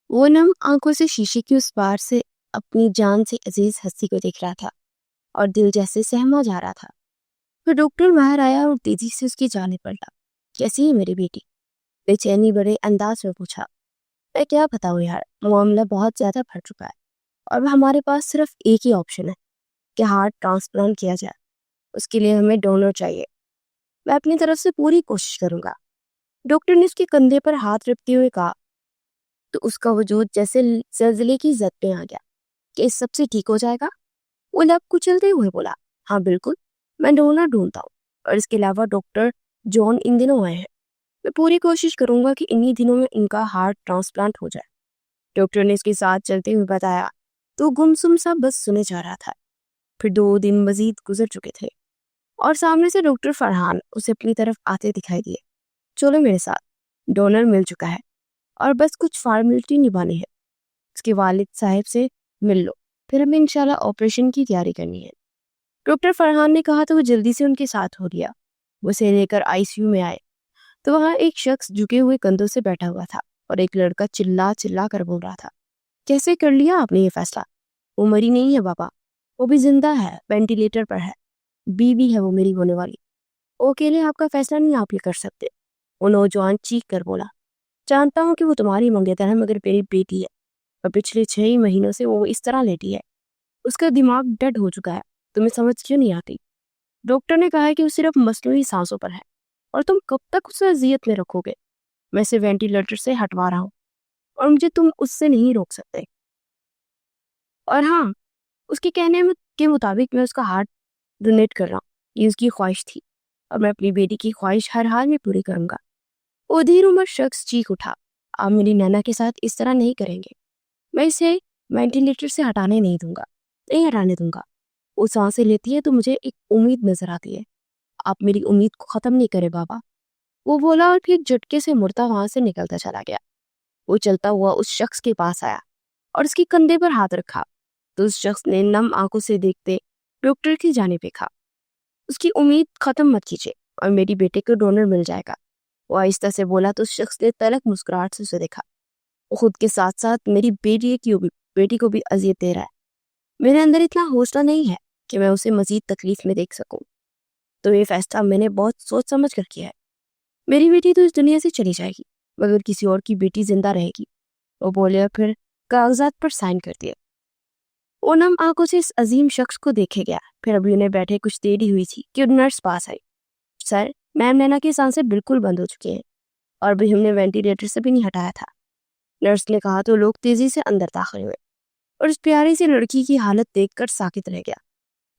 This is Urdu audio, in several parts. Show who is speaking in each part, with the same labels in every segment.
Speaker 1: وہ نم آنکھوں سے شیشے کی اس پار سے اپنی جان سے عزیز ہستی کو دیکھ رہا تھا اور دل جیسے سہما جا رہا تھا۔ پھر ڈاکٹر باہر آیا اور تیزی سے اس کی جانب پلٹا۔ کیسی ہے میری بیٹی؟ بے چینی بڑے انداز میں پوچھا۔ میں کیا بتاؤں یار، معاملہ بہت زیادہ بڑھ چکا ہے اور اب ہمارے پاس صرف ایک ہی آپشن ہے کہ ہارٹ ٹرانسپلانٹ کیا جائے۔ اس کے لیے ہمیں ڈونر چاہیے۔ میں اپنی طرف سے پوری کوشش کروں گا۔ ڈاکٹر نے اس کے کندھے پر ہاتھ رکھتے ہوئے کہا تو اس کا وجود جیسے زلزلے کی زد میں آ گیا کہ اس سب سے ٹھیک ہو جائے گا۔ وہ لب کچلتے ہوئے بولا، ہاں بالکل، میں ڈونر ڈھونڈتا ہوں، اور اس کے علاوہ ڈاکٹر جان ان دنوں آئے ہیں۔ میں پوری کوشش کروں گا کہ انہی دنوں میں ان کا ہارٹ ٹرانسپلانٹ ہو جائے۔ ڈاکٹر نے اس کے ساتھ چلتے ہوئے بتایا تو گمسم سا بس سنے جا رہا تھا۔ پھر 2 دن مزید گزر چکے تھے اور سامنے سے ڈاکٹر فرحان اسے اپنی طرف آتے دکھائی دیے۔ چلو میرے ساتھ، ڈونر مل چکا ہے اور بس کچھ فارمیلٹی نبھانی ہے۔ اس کے والد صاحب سے مل لو، پھر ہمیں انشاءاللہ آپریشن کی تیاری کرنی ہے۔ ڈاکٹر فرحان نے کہا تو وہ جلدی سے ان کے ساتھ ہو گیا۔ وہ اسے لے کر ICU میں آئے تو وہاں ایک شخص جھکے ہوئے کندھوں سے بیٹھا ہوا تھا اور ایک لڑکا چلا چلا کر بول رہا تھا، کیسے کر لیا آپ نے یہ فیصلہ؟ وہ مری نہیں ہے بابا، وہ بھی زندہ ہے، وینٹیلیٹر پر ہے، بیوی ہے وہ میری ہونے والی، وہ اکیلے آپ کا فیصلہ نہیں آپ یہ کر سکتے۔ وہ نوجوان چیخ کر بولا، جانتا ہوں کہ وہ تمہاری منگیتر ہے مگر میری بیٹی ہے اور پچھلے 6 مہینوں سے وہ اس طرح لیٹی ہے، اس کا دماغ ڈیڈ ہو چکا ہے، تمہیں سمجھ کیوں نہیں آتی؟ ڈاکٹر نے کہا کہ وہ صرف مصنوعی سانسوں پر ہے اور تم کب تک اسے اذیت میں رکھو گے؟ میں اسے وینٹیلیٹر سے ہٹوا رہا ہوں اور مجھے تم اس سے نہیں روک سکتے۔ اور ہاں، اس کے کہنے کے مطابق میں اس کا ہارٹ ڈونیٹ کر رہا ہوں، یہ اس کی خواہش تھی اور میں اپنی بیٹی کی خواہش ہر حال میں پوری کروں گا۔ وہ دیر عمر شخص چیخ اٹھا، آپ میری نینا کے ساتھ اس طرح نہیں کریں گے، میں اسے وینٹیلیٹر سے ہٹانے نہیں دوں گا، نہیں ہٹانے دوں گا۔ وہ سانسیں لیتی ہے تو مجھے ایک امید نظر آتی ہے، آپ میری امید کو ختم نہیں کرے بابا، وہ بولا اور پھر جھٹکے سے مڑتا وہاں سے نکلتا چلا گیا۔ وہ چلتا ہوا اس شخص کے پاس آیا اور اس کے کندھے پر ہاتھ رکھا تو اس شخص نے نم آنکھوں سے دیکھتے ڈاکٹر کی جانب دیکھا۔ اس کی امید ختم مت کیجیے اور میری بیٹے کو ڈونر مل جائے گا، وہ آہستہ سے بولا تو اس شخص نے تلخ مسکراہٹ سے اسے دیکھا۔ وہ خود کے ساتھ ساتھ میری بیٹی کو بھی اذیت دے رہا ہے، میرے اندر اتنا حوصلہ نہیں ہے کہ میں اسے مزید تکلیف میں دیکھ سکوں، تو یہ فیصلہ میں نے بہت سوچ سمجھ کر کیا ہے۔ میری بیٹی تو اس دنیا سے چلی جائے گی مگر کسی اور کی بیٹی زندہ رہے گی، وہ بولے اور پھر کاغذات پر سائن کر دیا۔ وہ نم آنکھوں سے اس عظیم شخص کو دیکھے گیا۔ پھر ابھی انہیں بیٹھے کچھ دیر ہی ہوئی تھی کہ نرس پاس آئی۔ سر، میم نینا کی سانسیں بالکل بند ہو چکی ہیں اور ابھی ہم نے وینٹیلیٹر سے بھی نہیں ہٹایا تھا، نرس نے کہا تو لوگ تیزی سے اندر داخل ہوئے اور اس پیاری سی لڑکی کی حالت دیکھ کر ساکت رہ گیا۔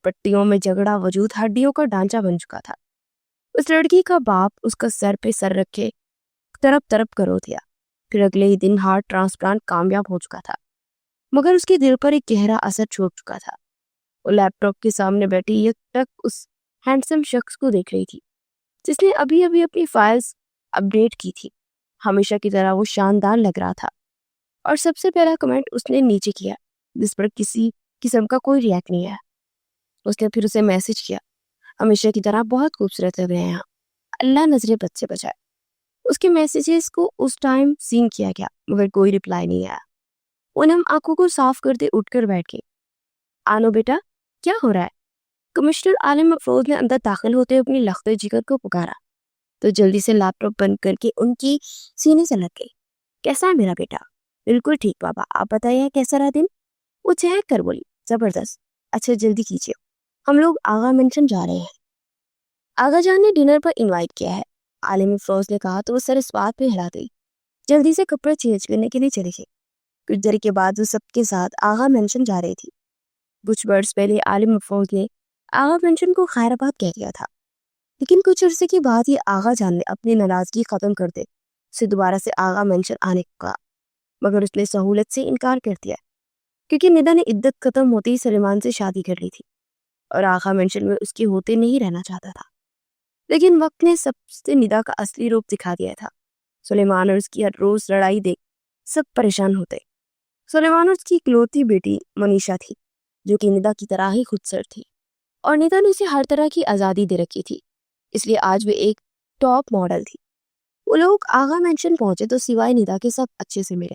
Speaker 1: پٹیوں میں جگڑا وجود ہڈیوں کا ڈھانچہ بن چکا تھا۔ اس لڑکی کا باپ اس کا سر پہ سر رکھے طرف طرف کرو دیا۔ پھر اگلے ہی دن ہارٹ ٹرانسپلانٹ کامیاب ہو چکا تھا مگر اس کے دل پر ایک گہرا اثر چھوڑ چکا تھا۔ وہ لیپ ٹاپ کے سامنے بیٹھی یک ٹک اس ہینڈسم شخص کو دیکھ رہی تھی جس نے ابھی ابھی اپنی فائلز اپڈیٹ کی تھی۔ ہمیشہ کی طرح وہ شاندار لگ رہا تھا اور سب سے پہلا کمنٹ اس نے نیچے کیا جس پر کسی قسم کا کوئی ریاکٹ نہیں ہے۔ اس نے پھر اسے میسج کیا، ہمیشہ کی طرح بہت خوبصورت لگ رہے ہیں آپ، اللہ نظر بد سے بچائے۔ اس کے میسیجز کو اس ٹائم سین کیا گیا مگر کوئی رپلائی نہیں آیا۔ وہ نم آنکھوں کو صاف کرتے اٹھ کر بیٹھ گئی۔ آنو بیٹا، کیا ہو رہا ہے؟ کمشنر عالم افروز نے اندر داخل ہوتے اپنی لخت جگر کو پکارا تو جلدی سے لیپ ٹاپ بند کر کے ان کی سینے سے لگ گئی۔ کیسا ہے میرا بیٹا؟ بالکل ٹھیک بابا، آپ بتائیے کیسا رہا دن؟ وہ چہک کر بولی، زبردست، اچھا جلدی کیجیے، ہم لوگ آغا منشن جا رہے ہیں۔ آغا جان نے ڈنر پر انوائٹ کیا ہے، عالم افروز نے کہا تو وہ سر اس بات پہ ہلا گئی، جلدی سے کپڑے چینج کرنے کے لیے چلی گئی۔ کچھ دیر کے بعد وہ سب کے ساتھ آغا مینشن جا رہی تھی۔ کچھ برس پہلے عالم افروز نے آغا مینشن کو خیر آباد کہہ دیا تھا لیکن کچھ عرصے کے بعد یہ آغا جان نے اپنی ناراضگی ختم کر دے اسے دوبارہ سے آغا مینشن آنے کو کہا مگر اس نے سہولت سے انکار کر دیا کیونکہ ندا نے عدت ختم ہوتے ہی سلیمان سے شادی کر لی تھی اور آغا مینشن میں اس کے ہوتے نہیں رہنا چاہتا تھا۔ لیکن وقت نے سب سے ندا کا اصلی روپ دکھا دیا تھا۔ سلیمان اور اس کی ہر روز لڑائی دیکھ سب پریشان ہوتے۔ سلیمان اور اس کی اکلوتی بیٹی منیشا تھی جو کہ ندا کی طرح ہی خود سر تھی اور ندا نے اسے ہر طرح کی آزادی دے رکھی تھی، اس لیے آج وہ ایک ٹاپ ماڈل تھی۔ وہ لوگ آغا مینشن پہنچے تو سوائے ندا کے سب اچھے سے ملے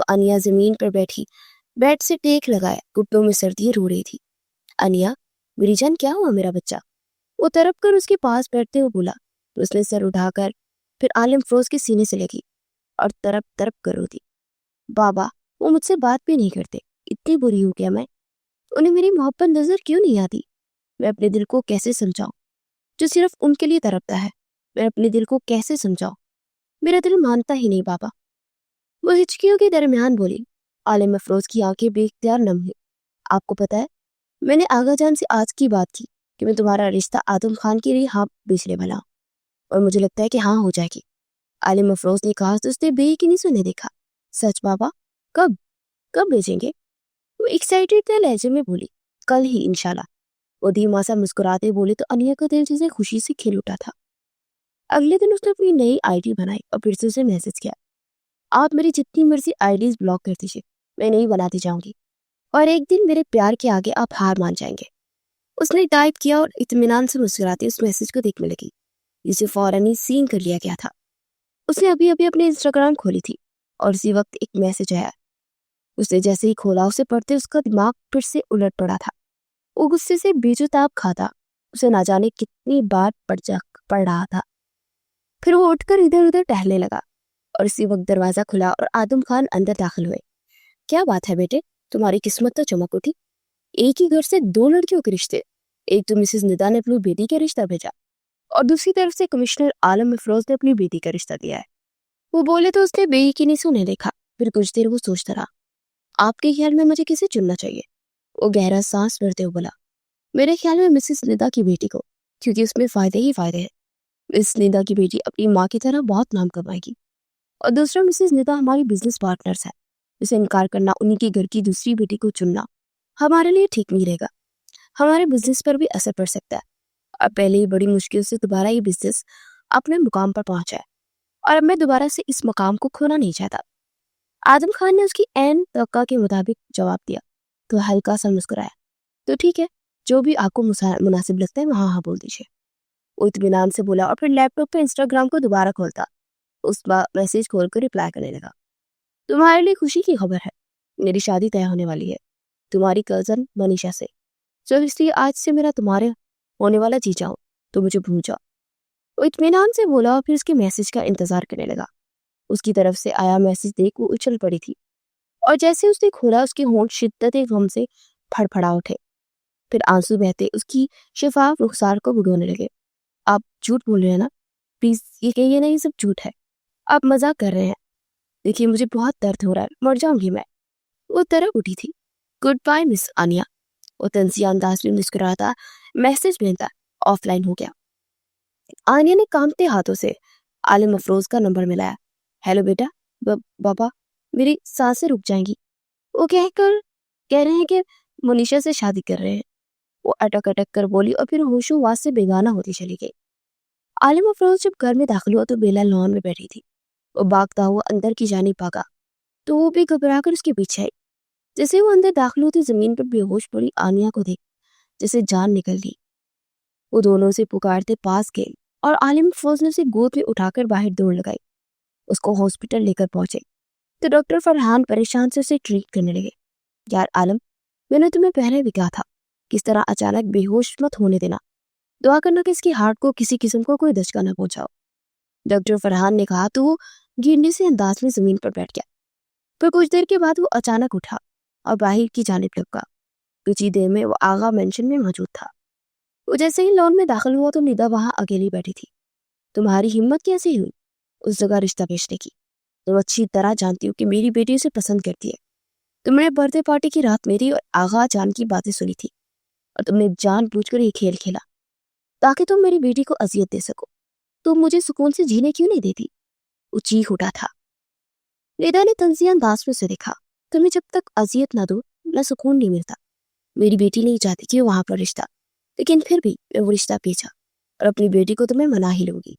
Speaker 1: تو انیا زمین پر بیٹھی بیڈ سے ٹیک لگائے گھٹنوں میں سردی رو رہی تھی۔ انیا، میری جان کیا ہوا میرا بچہ؟ وہ تڑپ کر اس کے پاس بیٹھتے ہوئے بولا تو اس نے سر اٹھا کر پھر عالم فروز کے سینے سے لگی اور تڑپ تڑپ کر رو دی۔ بابا، وہ مجھ سے بات بھی نہیں کرتے، اتنی بری ہوں کیا میں؟ انہیں میری محبت نظر کیوں نہیں آتی؟ میں اپنے دل کو کیسے سمجھاؤں جو صرف ان کے لیے تڑپتا ہے؟ میں اپنے دل کو کیسے سمجھاؤں؟ میرا دل مانتا ہی نہیں بابا، وہ ہچکیوں کے درمیان بولی۔ عالم افروز کی آنکھیں بے اختیار نم ہوئی۔ آپ کو پتا ہے، میں نے آغا جان سے آج کی بات کی کہ میں تمہارا رشتہ آدم خان کے لیے ہاں بیچنے والا ہوں، اور مجھے لگتا ہے کہ ہاں ہو جائے گی۔ عالم افروز نے کہا تو اس نے بے یقینی سے انہیں دیکھا۔ سچ بابا؟ کب کب بیچیں گے؟ وہ ایکسائٹیڈ لہجے میں بولی، کل ہی انشاءاللہ۔ وہ دھیما سا مسکراتے بولی تو انیا کا دل جسے خوشی سے کھل اٹھا تھا۔ اگلے دن اس نے اپنی نئی آئی ڈی بنائی اور پھر سے اسے میسج کیا، آپ میری جتنی مرضی آئی ڈیز بلاک کر دیجیے، میں نہیں بناتی جاؤں گی، اور ایک دن میرے پیار کے آگے آپ ہار مان جائیں گے۔ اس نے ٹائپ کیا اور اطمینان سے مسکراتے اس میسج کو دیکھنے لگی جسے فوراً ہی سین کر لیا گیا تھا۔ اس نے ابھی اپنے انسٹاگرام کھولی تھی اور اسی وقت ایک میسج آیا۔ اس نے جیسے ہی کھولا اسے پڑھتے اس کا دماغ پھر سے الٹ پڑا تھا۔ وہ غصے سے بیجوتاب کھاتا اسے نہ جانے کتنی بار پڑھ رہا تھا۔ پھر وہ اٹھ کر ادھر ادھر ٹہلنے لگا اور اسی وقت دروازہ کھلا اور آدم خان اندر داخل ہوئے۔ کیا بات ہے بیٹے، تمہاری قسمت تو چمک اٹھی، ایک ہی گھر سے دو لڑکیوں کے رشتے، ایک تو مسز ندا نے اپنی بیٹی کا رشتہ بھیجا اور دوسری طرف سے کمشنر عالم افروز نے اپنی بیٹی کا رشتہ دیا ہے۔ وہ بولے تو اس نے بے یقینی سے انہیں دیکھا، پھر کچھ دیر وہ سوچتا رہا۔ آپ کے خیال میں مجھے کسے چننا چاہیے؟ وہ گہرا سانس بھرتے ہوئے بولا، میرے خیال میں مسز ندا کی بیٹی کو، کیونکہ اس میں فائدے ہی فائدے ہیں۔ مسز ندا کی بیٹی اپنی ماں کی طرح بہت نام کمائے گی، اور دوسرا مسز ندا ہماری بزنس پارٹنرز ہے، اسے انکار کرنا، انہی کے گھر کی دوسری بیٹی کو چننا ہمارے لیے ٹھیک نہیں رہے گا، ہمارے بزنس پر بھی اثر پڑ سکتا ہے۔ اب پہلے ہی بڑی مشکل سے دوبارہ یہ بزنس اپنے مقام پر پہنچا ہے اور اب میں دوبارہ سے اس مقام کو کھونا نہیں چاہتا۔ آدم خان نے اس کی عین توقع کے مطابق جواب دیا تو ہلکا سا مسکرایا، تو ٹھیک ہے، جو بھی آپ کو مناسب لگتا ہے وہاں ہاں بول دیجیے۔ وہ اطمینان سے بولا اور پھر لیپ ٹاپ پہ انسٹاگرام کو دوبارہ کھولتا، اس میسج کھول کر رپلائی کرنے لگا۔ تمہارے لیے خوشی کی خبر ہے، میری شادی طے ہونے والی ہے تمہاری کزن منیشا سے، جو اس لیے آج سے میرا تمہارے ہونے والا جی جاؤ تو مجھے بھول جاؤ۔ وہ اطمینان سے بولا اور پھر اس کے میسج کا انتظار کرنے لگا۔ اس کی طرف سے آیا میسج دیکھ وہ اچھل پڑی تھی اور جیسے اس نے کھولا اس کے ہونٹ شدت غم سے پھڑ پھڑا اٹھے، پھر آنسو بہتے اس کی شفاف رخسار کو بھگونے لگے۔ آپ جھوٹ بول رہے ہیں نا، پلیز یہ کہیے نا یہ سب جھوٹ ہے، آپ مزاق کر رہے ہیں، دیکھیے مجھے بہت درد ہو رہا ہے، مر جاؤں گی میں۔ وہ تڑپ اٹھی تھی۔ گڈ بائی مس انیا، وہ طنزیہ انداز میں مسکراتا میسج بھیجتا آف لائن ہو گیا۔ انیا نے کانپتے ہاتھوں سے عالم افروز کا نمبر ملایا۔ ہیلو بیٹا، بابا میری سانسیں رک جائیں گی، وہ کہہ رہے ہیں کہ منیشا سے شادی کر رہے ہیں، وہ اٹک اٹک کر بولی اور پھر ہوش و واس سے بیگانہ ہوتی چلی گئی۔ عالم افروز جب گھر میں داخل ہوا تو بیلا لان میں بیٹھی تھی۔ وہ بھاگتا ہوا اندر کی جانب بھاگا تو وہ بھی گھبرا کر اس کے پیچھے آئی۔ جیسے وہ اندر داخل ہوتی زمین پر بے ہوش پڑی انیا کو دیکھ جیسے جان نکل گئی۔ وہ دونوں سے پکارتے پاس گئے اور عالم افروز نے اسے گود میں اٹھا کر باہر دوڑ لگائی۔ اس کو ہاسپٹل لے کر پہنچے تو ڈاکٹر فرحان پریشان سے اسے ٹریٹ کرنے لگے۔ یار عالم، میں نے تمہیں پہلے بھی کہا تھا کس طرح اچانک بے ہوش مت ہونے دینا، دعا کرنا کہ اس کی ہارٹ کو کسی قسم کو کوئی دھچکا نہ پہنچاؤ، ڈاکٹر فرحان نے کہا تو وہ گرنے سے انداز میں زمین پر بیٹھ گیا۔ پھر کچھ دیر کے بعد وہ اچانک اٹھا اور باہر کی جانب لپکا۔ کچھ ہی دیر میں وہ آغا مینشن میں موجود تھا۔ وہ جیسے ہی لان میں داخل ہوا تو ندا وہاں اکیلی بیٹھی تھی۔ تمہاری ہمت کیسے ہوئی اس جگہ رشتہ بیچنے کی؟ تم اچھی طرح جانتی ہو کہ میری بیٹی اسے پسند کرتی ہے۔ تم نے برتھ ڈے پارٹی کی رات میری اور آغا جان کی باتیں سنی تھی اور تم نے جان بوجھ کر یہ کھیل کھیلا تاکہ تم میری بیٹی کو اذیت دے سکو۔ تم مجھے سکون سے جینے کیوں نہیں دیتی؟ وہ چیخ اٹھا تھا۔ ندا نے طنزیہ انداز میں اسے دیکھا، تمہیں جب تک اذیت نہ دو نہ سکون نہیں ملتا۔ میری بیٹی نہیں چاہتی کہ وہاں پر رشتہ، لیکن پھر بھی میں وہ رشتہ پیچھا اور اپنی بیٹی کو تمہیں منا ہی لوں گی۔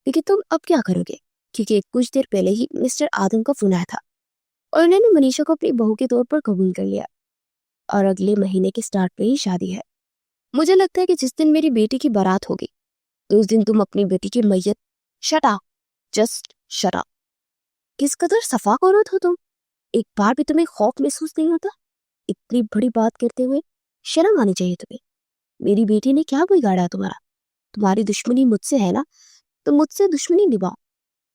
Speaker 1: لیکن تم اب کیا کرو گے؟ کیونکہ کچھ دیر پہلے ہی مسٹر آدم کا فون آیا تھا اور انہوں نے منیشا کو اپنی بہو کے طور پر قبول کر لیا اور اگلے مہینے کے سٹارٹ پہ ہی شادی ہے۔ مجھے لگتا ہے کہ جس دن میری بیٹی کی بارات ہوگی تو اس دن تم اپنی بیٹی کی میت shut up, just shut up. کس قدر صفا عورت ہو تم، ایک بار بھی تمہیں خوف محسوس نہیں ہوتا؟ اتنی بڑی بات کرتے ہوئے شرم آنی چاہیے تمہیں. میری بیٹی نے کیا بگاڑا تمہارا؟ تمہاری دشمنی مجھ سے ہے نا، تو مجھ سے دشمنی نبھاؤ.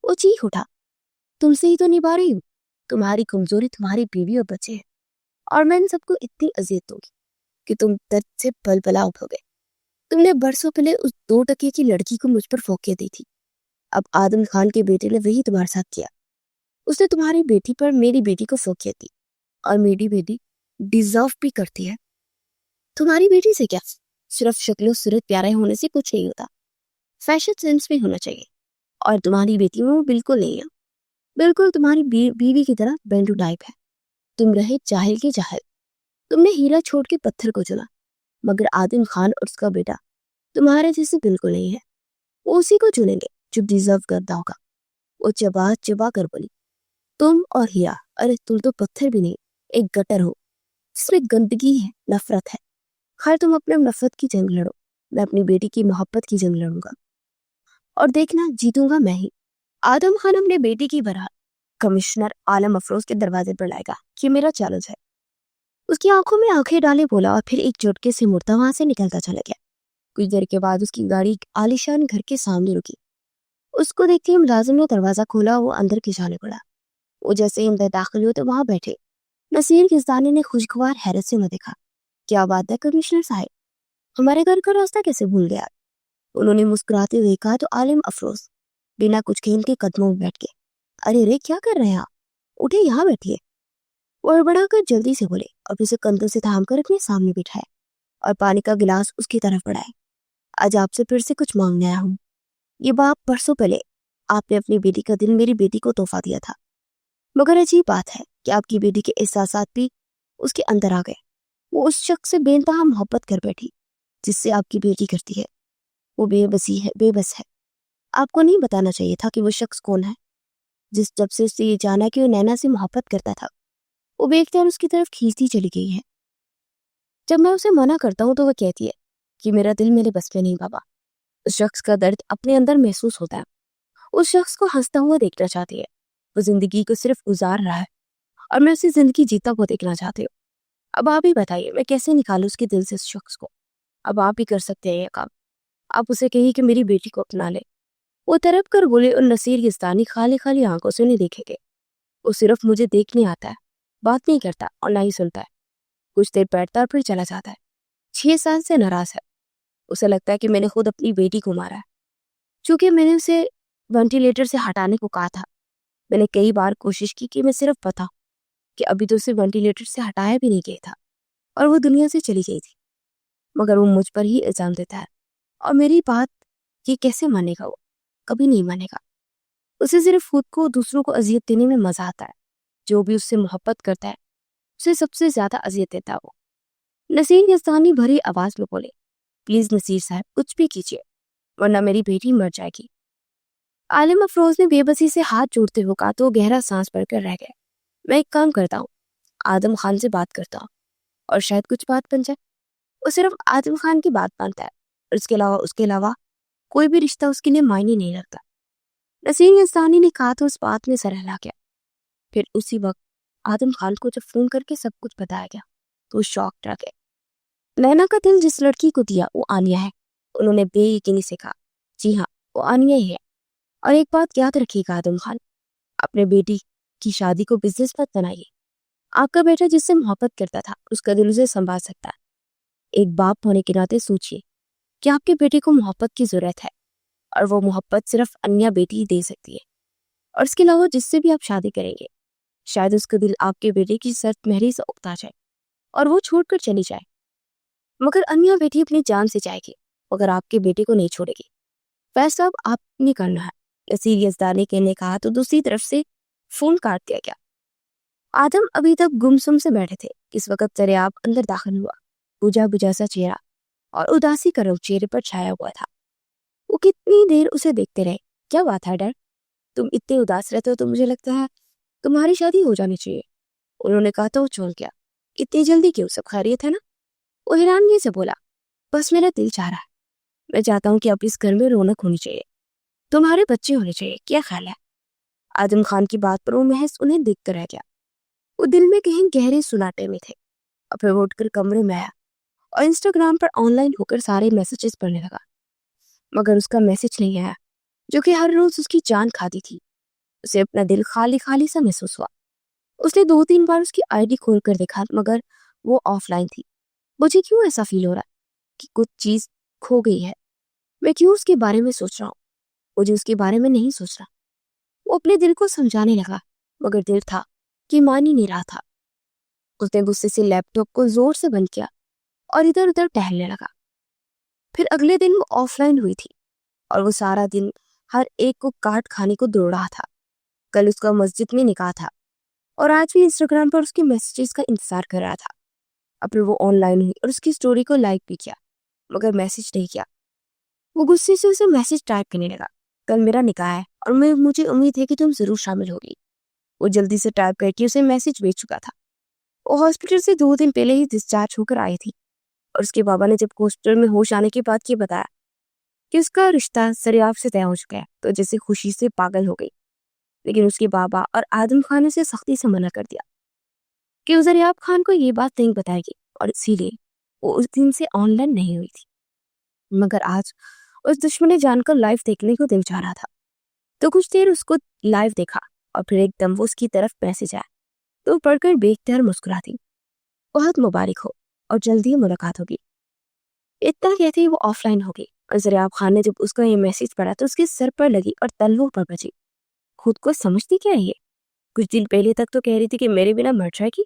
Speaker 1: وہ چیخ اٹھا. تم سے ہی تو نبھا رہی ہوں. تمہاری کمزوری تمہاری بیوی اور بچے ہیں، اور میں ان سب کو اتنی اذیت دوں گی کہ تم درد سے بلبلا اٹھو گے. تم نے برسوں پہلے اس 2 ٹکے کی لڑکی کو مجھ پر فوقیت دی تھی. اب آدم خان کے بیٹے نے وہی تمہارے ساتھ کیا. اس نے تمہاری بیٹی پر میری بیٹی کو فوقیت دی، اور میری بیٹی ڈیزرو بھی کرتی ہے. تمہاری بیٹی سے کیا؟ صرف شکل و صورت پیارے ہونے سے کچھ نہیں ہوتا، فیشن سینس بھی ہونا چاہیے. اور تمہاری بیٹی میں وہ بالکل نہیں ہے. بالکل تمہاری بیوی کی طرح بینڈو ٹائپ ہے. تم رہے جاہل کے جاہل. تم نے ہیرا چھوڑ کے پتھر کو چنا، مگر آدم خان اور اس کا بیٹا تمہارے جیسے بالکل نہیں ہے. وہ اسی کو چنیں گے جو ڈیزرو کرتا ہوگا. وہ چبا چبا کر بولی. تم اور ہیرا، ارے تم تو پتھر بھی نہیں، ایک گٹر ہو جس میں گندگی ہے، نفرت ہے. خیر تم اپنے نفرت کی جنگ لڑو، میں اپنی بیٹی کی محبت کی جنگ لڑوں گا، اور دیکھنا جیتوں گا میں ہی. آدم خان اپنے بیٹی کی برات کمشنر عالم افروز کے دروازے پر لائے گا. یہ میرا چیلنج ہے. اس کی آنکھوں میں آنکھیں ڈالے بولا، اور پھر ایک جھٹکے سے مڑتا وہاں سے نکلتا چلا گیا. کچھ دیر کے بعد اس کی گاڑی عالیشان گھر کے سامنے رکی. اس کو دیکھتے ہی ملازم نے دروازہ کھولا. وہ اندر کی جانے پڑا. وہ جیسے ہی اندر داخل ہوئے تو وہاں بیٹھے نصیر گزدانی نے خوشگوار حیرت سے انہیں دیکھا. کیا بات ہے کمشنر صاحب، ہمارے گھر کا راستہ کیسے بھول گیا؟ انہوں نے مسکراتے ہوئے کہا تو عالم افروز بنا کچھ کہے ان کے قدموں میں بیٹھ گئے. ارے رے کیا کر رہے ہیں آپ؟ اٹھے یہاں بیٹھیے. وہ بڑھا کر جلدی سے بولے اور اسے کندھوں سے تھام کر اپنے سامنے بٹھائے اور پانی کا گلاس اس کی طرف بڑھائے. آج آپ سے پھر سے کچھ مانگنے آیا ہوں. یہ بات برسوں پہلے آپ نے اپنی بیٹی کا دل میری بیٹی کو تحفہ دیا تھا، مگر عجیب بات ہے کہ آپ کی بیٹی کے احساسات بھی اس کے اندر آ گئے. وہ اس شخص سے بے انتہا محبت کر بیٹھی جس سے آپ کی بیٹی کرتی ہے. وہ بے بس ہے. آپ کو نہیں بتانا چاہیے تھا کہ وہ شخص کون ہے. جب سے اس سے یہ جانا کہ وہ نینا سے محبت کرتا تھا، وہ بیٹھتے اور اس کی طرف کھینچتی چلی گئی ہے. جب میں اسے منع کرتا ہوں تو وہ کہتی ہے کہ میرا دل میرے بس میں نہیں بابا. اس شخص کا درد اپنے اندر محسوس ہوتا ہے. اس شخص کو ہنستا ہوا دیکھنا چاہتی ہے. وہ زندگی کو صرف گزار رہا ہے اور میں اسے زندگی جیتا ہوا دیکھنا چاہتی ہوں. اب آپ ہی بتائیے میں کیسے نکالوں اس کے دل سے اس شخص کو؟ اب آپ ہی کر سکتے ہیں یہ کام. آپ اسے کہیے کہ میری بیٹی کو اپنا لے. وہ تڑپ کر بولے اور نصیر گستانی خالی خالی آنکھوں سے انہیں دیکھے گے. وہ صرف مجھے دیکھنے آتا ہے، بات نہیں کرتا اور نہ ہی سنتا ہے. کچھ دیر بیٹھتا اور پھر چلا جاتا ہے. 6 سال سے ناراض ہے. اسے لگتا ہے کہ میں نے خود اپنی بیٹی کو مارا ہے. چونکہ میں نے اسے وینٹیلیٹر سے ہٹانے کو کہا تھا. میں نے کئی بار کوشش کی کہ میں صرف بتاؤں کہ ابھی تو اسے وینٹیلیٹر سے ہٹایا بھی نہیں گیا تھا اور وہ دنیا سے چلی گئی تھی، مگر وہ مجھ پر ہی الزام دیتا ہے. اور میری بات یہ کیسے مانے گا؟ وہ کبھی نہیں مانے گا. اسے صرف خود کو دوسروں کو اذیت دینے میں مزہ آتا ہے. جو بھی اس سے محبت کرتا ہے اسے سب سے زیادہ اذیت دیتا ہے وہ. نصیر گستانی بھری آواز میں بولے، پلیز نصیر صاحب کچھ بھی کیجیے ورنہ میری بیٹی مر جائے گی. عالم افروز نے بے بسی سے ہاتھ جوڑتے ہوئے کہا تو وہ گہرا سانس بھر کر رہ گئے. میں ایک کام کرتا ہوں، آدم خان سے بات کرتا ہوں اور شاید کچھ بات بن جائے. وہ صرف آدم خان کی بات مانتا ہے اور اس کے علاوہ کوئی بھی رشتہ اس کے لیے معنی نہیں رکھتا. نصیر گستانی نے کہا تو اس بات میں سر ہلا گیا. پھر اسی وقت آدم خان کو جب فون کر کے سب کچھ بتایا گیا تو وہ شاک رہ گئے. نینا کا دل جس لڑکی کو دیا وہ آنیہ ہے. انہوں نے بے یقینی سے کہا، جی ہاں وہ آنیہ ہی ہے. اور ایک بات یاد رکھیے گا آدم خان، اپنے بیٹی کی شادی کو بزنس مت بنائیے. آپ کا بیٹا جس سے محبت کرتا تھا اس کا دل اسے سنبھال سکتا ہے. ایک باپ ہونے کے ناطے سوچئے کہ آپ کے بیٹے کو محبت کی ضرورت ہے اور وہ محبت صرف انیا بیٹی ہی دے سکتی ہے. اور اس کے علاوہ جس سے بھی آپ شادی کریں گے شاید اس کا دل آپ کے بیٹے کی سرد مہری سے اکتا جائے اور وہ چھوڑ کر چلی جائے. مگر انیا بیٹی اپنی جان سے جائے گی مگر آپ کے بیٹے کو نہیں چھوڑے گی. فیصلہ اب آپ نے کرنا ہے. نصیر یزدانی نے کہا تو دوسری طرف سے فون کاٹ دیا گیا. آدم ابھی تک گمسم سے بیٹھے تھے. اس وقت دریاب اندر داخل ہوا. بجھا بجھا سا چہرہ اور اداسی کا رنگ چہرے پر چھایا ہوا تھا. وہ کتنی دیر اسے دیکھتے رہے. کیا بات ہے ڈر، تم اتنے اداس رہتے ہو تو مجھے لگتا ہے تمہاری شادی ہو جانی چاہیے. انہوں نے کہا تو وہ چونک گیا. اتنی جلدی کیوں، سب خیریت ہے نا؟ وہ حیرانگی سے بولا، بس میرا دل چاہ رہا ہے. میں چاہتا ہوں کہ اب اس گھر میں رونق ہونی چاہیے، تمہارے بچے ہونے چاہیے. کیا خیال ہے؟ آدم خان کی بات پر وہ محض انہیں دیکھ کر رہ گیا. وہ دل میں کہیں گہرے سناٹے میں تھے، اور پھر وہ اٹھ کر کمرے میں آیا اور انسٹاگرام پر آن لائن ہو کر سارے میسیجز پڑھنے لگا، مگر اس کا میسیج نہیں آیا جو کہ ہر روز اس کی جان کھاتی تھی۔ اسے اپنا دل خالی خالی سا محسوس ہوا۔ اس نے 2-3 بار اس کی آئی ڈی کھول کر دیکھا مگر وہ آف لائن تھی۔ مجھے کیوں ایسا فیل ہو رہا ہے کہ کچھ چیز کھو گئی ہے؟ میں کیوں اس کے بارے میں سوچ رہا ہوں؟ مجھے اس کے بارے میں نہیں سوچ رہا۔ وہ اپنے دل کو سمجھانے لگا مگر دل تھا کہ مان ہی نہیں رہا تھا۔ اس نے غصے سے لیپ ٹاپ کو زور سے بند کیا اور ادھر ادھر ٹہلنے لگا۔ پھر اگلے دن وہ آف لائن ہوئی تھی اور وہ سارا دن ہر ایک کو کاٹ کھانے کو دوڑ رہا تھا۔ کل اس کا مسجد میں نکاح تھا اور آج بھی انسٹاگرام پر اس کے میسیجز کا انتظار کر رہا تھا۔ اب پھر وہ آن لائن ہوئی اور اس کی سٹوری کو لائک بھی کیا مگر میسیج نہیں کیا۔ وہ غصے سے اسے میسیج ٹائپ کرنے لگا، کل میرا نکاح ہے اور مجھے امید ہے کہ تم ضرور شامل ہوگی۔ وہ جلدی سے ٹائپ کر کے اسے میسیج بھیج چکا تھا۔ وہ ہاسپٹل سے 2 دن پہلے ہی ڈسچارج ہو کر آئی تھی اور اس کے بابا نے جب ہاسپٹل میں ہوش آنے کے بعد یہ بتایا کہ اس کا رشتہ سریاب سے طے ہو چکا ہے تو جیسے خوشی سے پاگل ہو گئی، لیکن اس کے بابا اور آدم خان نے اسے سختی سے منع کر دیا کہ وہ سریاب خان کو یہ بات نہیں بتائے گی، اور اسی لیے وہ اس دن سے آن لائن نہیں ہوئی تھی۔ مگر آج اس دشمن جان کر لائیو دیکھنے کو دل چاہ رہا تھا تو کچھ دیر اس کو لائیو دیکھا اور پھر ایک دم وہ اس کی طرف میسیج آیا تو پڑھ کر بے اختیار مسکراتی، بہت مبارک ہو اور جلدی ملاقات ہوگی۔ اتنا کہتے ہی وہ آف لائن ہو گئی اور سریاب خان نے جب اس کا یہ میسیج پڑھا تو اس کے سر پر لگی اور تلووں پر بچی۔ خود کو سمجھتی کیا ہے یہ؟ کچھ دن پہلے تک تو کہہ رہی تھی کہ میرے بنا مر جائے گی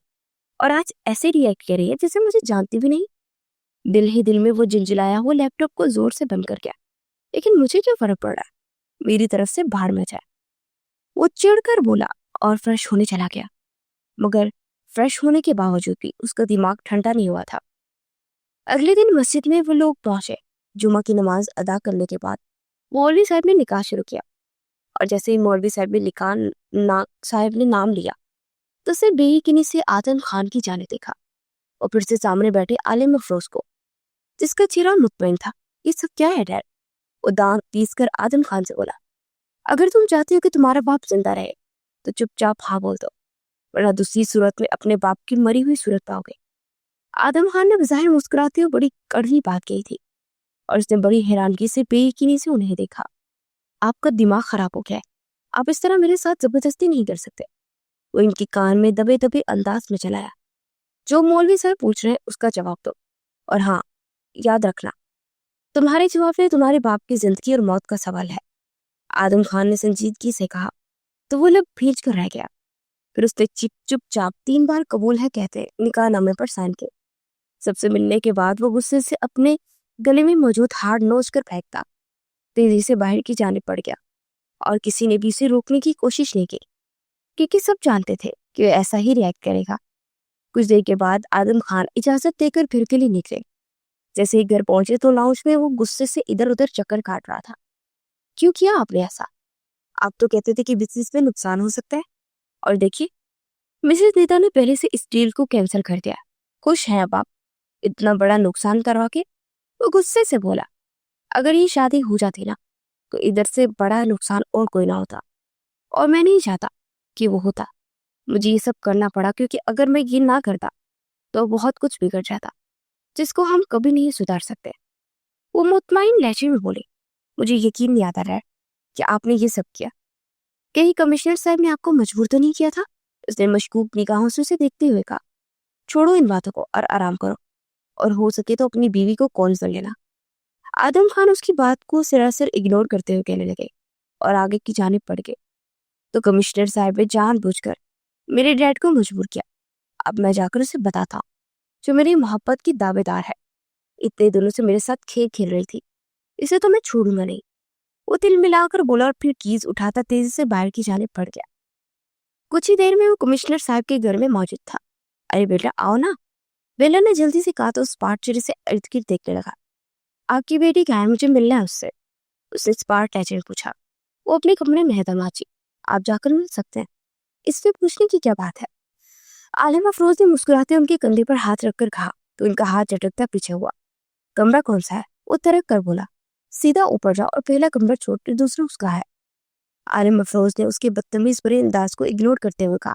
Speaker 1: اور آج ایسے ریئیکٹ کر رہی ہے جیسے مجھے جانتی بھی نہیں۔ دل ہی دل میں وہ جنجلایا وہ لیپ ٹاپ کو زور سے بند کر گیا، لیکن مجھے کیوں فرق پڑ رہا ہے، میری طرف سے بھاڑ میں جائے، وہ چڑھ کر بولا اور فریش ہونے چلا گیا۔ مگر فریش ہونے کے باوجود بھی اس کا دماغ ٹھنڈا نہیں ہوا تھا۔ اگلے دن مسجد میں وہ لوگ پہنچے۔ جمعہ کی نماز ادا کرنے کے بعد مولوی صاحب نے نکاح شروع کیا اور جیسے ہی مولوی صاحب نے نام لیا تو اسے بے یقینی سے آدم خان کی جانب دیکھا اور پھر سے سامنے بیٹھے عالم افروز کو، جس کا چہرہ مطمئن تھا۔ یہ سب کیا ہے ڈیڈ؟ وہ دانت پیس کر آدم خان سے بولا، اگر تم چاہتے ہو کہ تمہارا باپ زندہ رہے تو چپ چاپ ہاں بول دو، ورنہ دوسری صورت میں اپنے باپ کی مری ہوئی صورت پاؤ گے۔ آدم خان نے بظاہر مسکراتے ہوئے بڑی کڑوی بات کہی تھی اور اس نے بڑی حیرانگی سے بے یقینی سے انہیں دیکھا۔ آپ کا دماغ خراب ہو گیا ہے، آپ اس طرح میرے ساتھ زبردستی نہیں کر سکتے۔ وہ ان کے کان میں دبے دبے انداز میں چلایا، جو مولوی صاحب پوچھ رہے ہیں اس کا جواب دو، اور ہاں یاد رکھنا تمہارے جواب میں تمہارے باپ کی زندگی اور موت کا سوال ہے۔ آدم خان نے سنجیدگی سے کہا تو وہ لب بھیج کر رہ گیا۔ پھر اس نے چپ چاپ 3 بار قبول ہے کہتے نکاح نامے پر سائن کیے۔ سب سے ملنے کے بعد وہ غصے سے اپنے گلے میں موجود ہارڈ نوچ کر پھینکتا، تیزی سے باہر کی جانب پڑ گیا اور کسی نے بھی اسے روکنے کی کوشش نہیں کی کیونکہ سب جانتے تھے کہ وہ ایسا ہی ریئیکٹ کرے گا۔ کچھ دیر کے بعد آدم خان اجازت دے کر گھر کے لیے نکلے۔ جیسے ہی گھر پہنچے تو لاؤنج میں وہ غصے سے ادھر ادھر چکر کاٹ رہا تھا۔ کیوں کیا آپ نے ایسا؟ آپ تو کہتے تھے کہ بزنس میں نقصان ہو سکتا ہے، اور دیکھیے مسز نیتا نے پہلے سے اس ڈیل کو کینسل کر دیا۔ خوش ہیں اب آپ اتنا بڑا نقصان کروا کے؟ وہ غصے سے بولا، اگر یہ شادی ہو جاتی نا تو ادھر سے بڑا نقصان اور کوئی نہ ہوتا، اور میں نہیں چاہتا کہ وہ ہوتا۔ مجھے یہ سب کرنا پڑا کیونکہ اگر میں یہ نہ کرتا تو بہت کچھ بگڑ جاتا جس کو ہم کبھی نہیں سدھار سکتے۔ وہ مطمئن لہجے میں بولے، مجھے یقین نہیں آتا رہا کہ آپ نے یہ سب کیا۔ کہیں کمشنر صاحب نے آپ کو مجبور تو نہیں کیا تھا؟ اس نے مشکوک نگاہوں سے اسے دیکھتے ہوئے کہا، چھوڑو ان باتوں کو اور آرام کرو، اور ہو سکے تو اپنی بیوی کو کال کر لینا۔ آدم خان اس کی بات کو سراسر اگنور کرتے ہوئے کہنے لگے اور آگے کی جانب پڑ گئے، تو کمشنر صاحب نے جان بوجھ کر میرے ڈیڈ کو مجبور کیا۔ اب میں جا کر اسے بتاتا ہوں، جو میری محبت کی دعوے دار ہے، اتنے دنوں سے میرے ساتھ کھیل کھیل رہی تھی، اسے تو میں چھوڑوں گا نہیں۔ وہ دل ملا کر بولا اور پھر کیز اٹھاتا تیزی سے باہر کی جانب پڑ گیا۔ کچھ ہی دیر میں وہ کمشنر صاحب کے گھر میں موجود تھا۔ ارے بیٹا آؤ نا، بیلا نے جلدی سے کہا تو اسپاٹ چہرے سے ارد گرد دیکھنے لگا۔ آپ کی بیٹی کہاں ہے؟ مجھے ملنا ہے اس سے، اس نے اسپاٹ لہجے میں پوچھا۔ وہ اپنے کمرے میں ہے دماد جی، آپ جا کر مل سکتے ہیں، اس میں پوچھنے کی کیا بات ہے؟ عالم افروز نے مسکراتے ان کے کندھے پر ہاتھ رکھ کر کہا تو ان کا ہاتھ جھٹکتا پیچھے ہوا۔ کمرہ کون سا ہے؟ وہ ترک کر بولا، سیدھا اوپر جاؤ اور پہلا کمرہ چھوڑ کر دوسرا اس کا ہے۔ عالم افروز نے اس کے بدتمیز برے انداز کو اگنور کرتے ہوئے کہا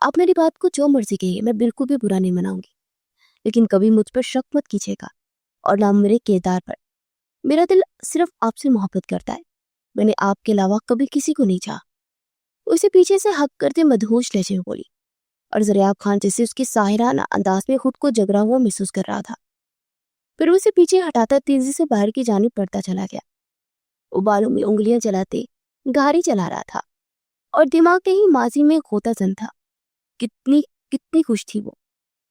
Speaker 1: آپ میری بات کو جو مرضی کہیے، میں بالکل بھی برا نہیں مناؤں گی، لیکن کبھی مجھ پر شک مت کیجیے گا، اور نہ میرے کردار پر۔ میرا دل صرف آپ سے محبت کرتا ہے، میں نے آپ کے علاوہ کبھی کسی کو نہیں چاہا۔ اسے پیچھے سے ہک کرتے مدہوش لہجے میں بولی، اور زریاب خان جیسے اس کے ساحرانہ انداز میں خود کو جگرا ہوا محسوس کر رہا تھا۔ پھر اسے پیچھے ہٹاتا تیزی سے باہر کی جانب بڑھتا چلا گیا۔ وہ بالوں میں انگلیاں چلاتے گاڑی چلا رہا تھا، اور دماغ کہیں ماضی میں غوطہ زن تھا۔ کتنی کتنی خوش تھی وہ،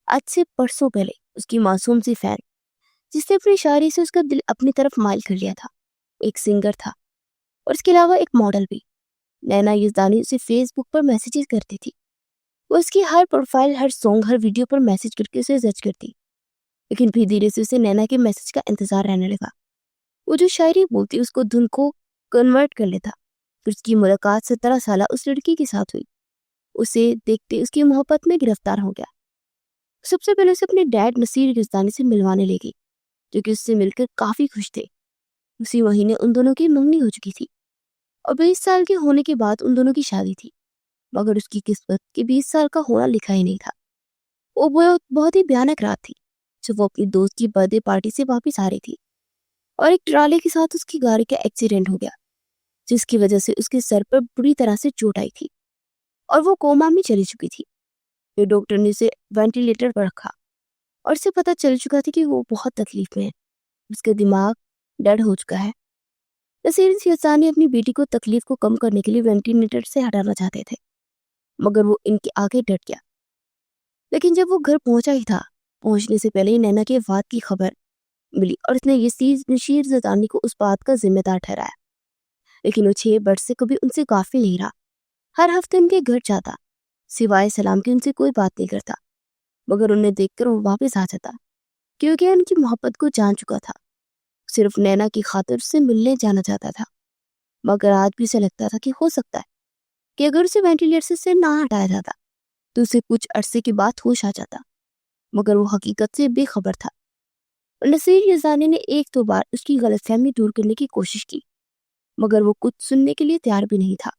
Speaker 1: آج سے پرسوں پہلے اس کی معصوم سی فین، جس نے اپنی شاعری سے اس کا دل اپنی طرف مائل کر لیا تھا، ایک سنگر تھا، اور اس کے علاوہ ایک ماڈل بھی۔ نینا یزدانی اسے فیس بک پر میسیجز کرتی تھی، وہ اس کی ہر پروفائل، ہر سانگ، ہر ویڈیو پر میسیج کر کے اسے جج کرتی، لیکن پھر دھیرے سے اسے نینا کے میسیج کا انتظار رہنے لگا۔ وہ جو شاعری بولتی اس کو دھن کو کنورٹ کر لیتا۔ پھر اس کی ملاقات 17 سالہ اس لڑکی کے ساتھ ہوئی، اسے دیکھتے اس کی محبت میں گرفتار ہو گیا۔ سب سے پہلے اسے اپنے ڈیڈ نصیر یزدانی سے ملوانے لے گئی، جو کہ اس سے مل کر کافی خوش تھے۔ اسی مہینے ان دونوں کی منگنی ہو چکی تھی، اور 20 سال کے ہونے کے بعد ان دونوں کی شادی تھی، مگر اس کی قسمت کہ 20 سال کا ہونا لکھا ہی نہیں تھا۔ وہ بہت ہی بھیانک رات تھی جب وہ اپنی دوست کی برتھ ڈے پارٹی سے واپس آ رہی تھی، اور ایک ٹرالے کے ساتھ اس کی گاڑی کا ایکسیڈنٹ ہو گیا، جس کی وجہ سے اس کے سر پر بری طرح سے چوٹ آئی تھی، اور وہ کوما میں چلی چکی تھی۔ پھر ڈاکٹر نے اسے وینٹیلیٹر پر رکھا، اور اسے پتہ چل چکا تھا کہ وہ بہت تکلیف میں ہے، اس کا دماغ ڈیڈ ہو چکا ہے۔ نصیر یزدانی اپنی بیٹی کو تکلیف کو کم کرنے کے لیے وینٹیلیٹر سے ہٹانا چاہتے تھے، مگر وہ ان کے آگے ڈٹ گیا۔ لیکن جب وہ گھر پہنچا ہی تھا، پہنچنے سے پہلے ہی نینا کے وفات کی خبر ملی، اور اس نے نصیر یزدانی کو اس بات کا ذمہ دار ٹھہرایا۔ لیکن وہ 6 برس سے کبھی ان سے غافل نہیں رہا، ہر ہفتے ان کے گھر جاتا، سوائے سلام کے ان سے کوئی بات نہیں کرتا، مگر انہیں دیکھ کر وہ واپس آ جاتا، کیونکہ ان کی محبت کو جان چکا تھا۔ صرف نینا کی خاطر سے ملنے جانا چاہتا تھا، مگر آج بھی اسے لگتا تھا کہ ہو سکتا ہے کہ اگر اسے وینٹیلیٹر سے نہ ہٹایا جاتا تو اسے کچھ عرصے کے بعد ہوش آ جاتا، مگر وہ حقیقت سے بے خبر تھا۔ نصیر یزدانی نے 1-2 بار اس کی غلط فہمی دور کرنے کی کوشش کی، مگر وہ کچھ سننے کے لیے تیار بھی نہیں تھا۔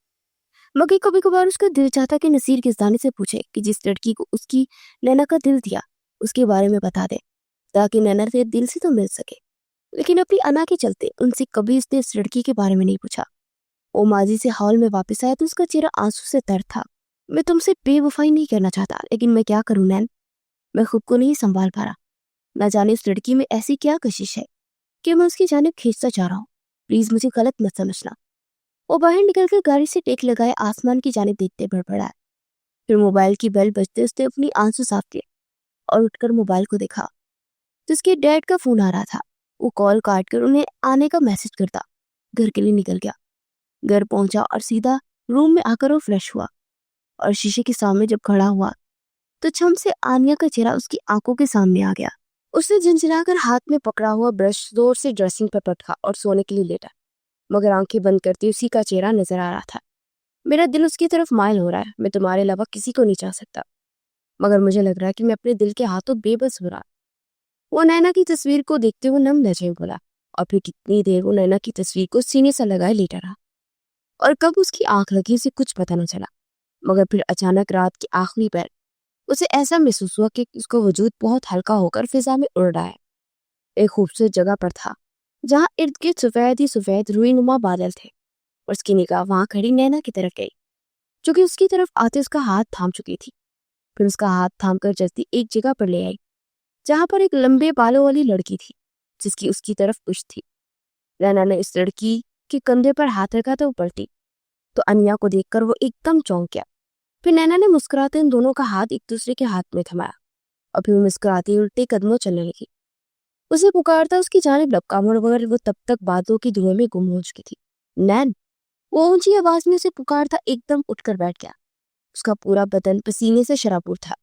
Speaker 1: مگر کبھی کبھار اس کا دل چاہتا کہ نصیر یزدانی سے پوچھے کہ جس لڑکی کو اس کی نینا کا دل دیا اس کے بارے میں بتا دے، تاکہ نینا سے دل سے تو مل سکے۔ لیکن اپنی انا کے چلتے ان سے کبھی اس نے اس لڑکی کے بارے میں نہیں پوچھا۔ وہ ماضی سے ہال میں واپس آیا تو اس کا چہرہ آنسو سے تر تھا۔ میں تم سے بے وفائی نہیں کرنا چاہتا، لیکن میں کیا کروں نین، میں خود کو نہیں سنبھال پا رہا۔ نہ جانے اس لڑکی میں ایسی کیا کشش ہے کہ میں اس کی جانب کھینچتا جا رہا ہوں، پلیز مجھے غلط مت سمجھنا۔ وہ باہر نکل کر گاڑی سے ٹیک لگائے آسمان کی جانب دیکھتے بڑبڑایا۔ پھر موبائل کی بیل بجتے اس نے اپنی آنسو صاف کیے اور اٹھ کر موبائل کو دیکھا تو اس کے ڈیڈ کا فون آ رہا تھا۔ وہ کال کاٹ کر انہیں آنے کا میسج کرتا گھر کے لیے نکل گیا۔ گھر پہنچا اور سیدھا روم میں آ کر وہ فریش ہوا، اور شیشے کے سامنے جب کھڑا ہوا تو چھم سے آنیا کا چہرہ اس کی آنکھوں کے سامنے آ گیا۔ اس نے جھنجھلا کر ہاتھ میں پکڑا ہوا برش زور سے ڈریسنگ پر پٹکا اور سونے کے لیے لیٹا، مگر آنکھیں بند کرتی اسی کا چہرہ نظر آ رہا تھا۔ میرا دل اس کی طرف مائل ہو رہا ہے، میں تمہارے علاوہ کسی کو نہیں چاہ سکتا، مگر مجھے لگ رہا ہے کہ میں اپنے دل کے ہاتھوں بے بس ہو رہا۔ وہ نینا کی تصویر کو دیکھتے ہوئے نم لہجے میں بولا، اور پھر کتنی دیر وہ نینا کی تصویر کو سینے سے لگائے لیٹا رہا، اور کب اس کی آنکھ لگی اسے کچھ پتہ نہ چلا۔ مگر پھر اچانک رات کے آخری پہر اسے ایسا محسوس ہوا کہ اس کا وجود بہت ہلکا ہو کر فضا میں اڑ رہا ہے، ایک خوبصورت جگہ پر تھا جہاں ارد گرد سفید ہی سفید روئی نما بادل تھے، اور اس کی نگاہ وہاں کھڑی نینا کی طرف گئی، جو کہ اس کی طرف آتے اس کا ہاتھ تھام چکی تھی۔ پھر اس کا ہاتھ تھام کر جلدی ایک جگہ پر لے آئی جہاں پر ایک لمبے بالوں والی لڑکی تھی جس کی اس کی طرف پشت تھی۔ نینا نے اس لڑکی کے کندھے پر ہاتھ رکھا تو وہ پلٹی تو انیا کو دیکھ کر وہ ایک دم چونک گیا۔ پھر نینا نے مسکراتے ان دونوں کا ہاتھ ایک دوسرے کے ہاتھ میں تھمایا، اور پھر وہ مسکراتی الٹے قدموں چلنے لگی۔ اسے پکارتا اس کی جانب لپکا، مگر وہ تب تک باتوں کی دھوئیں میں گم ہو چکی تھی۔ نین، وہ اونچی آواز میں اسے پکارتا ایک دم اٹھ کر بیٹھ گیا۔ اس کا پورا بدن پسینے سے شرابور تھا۔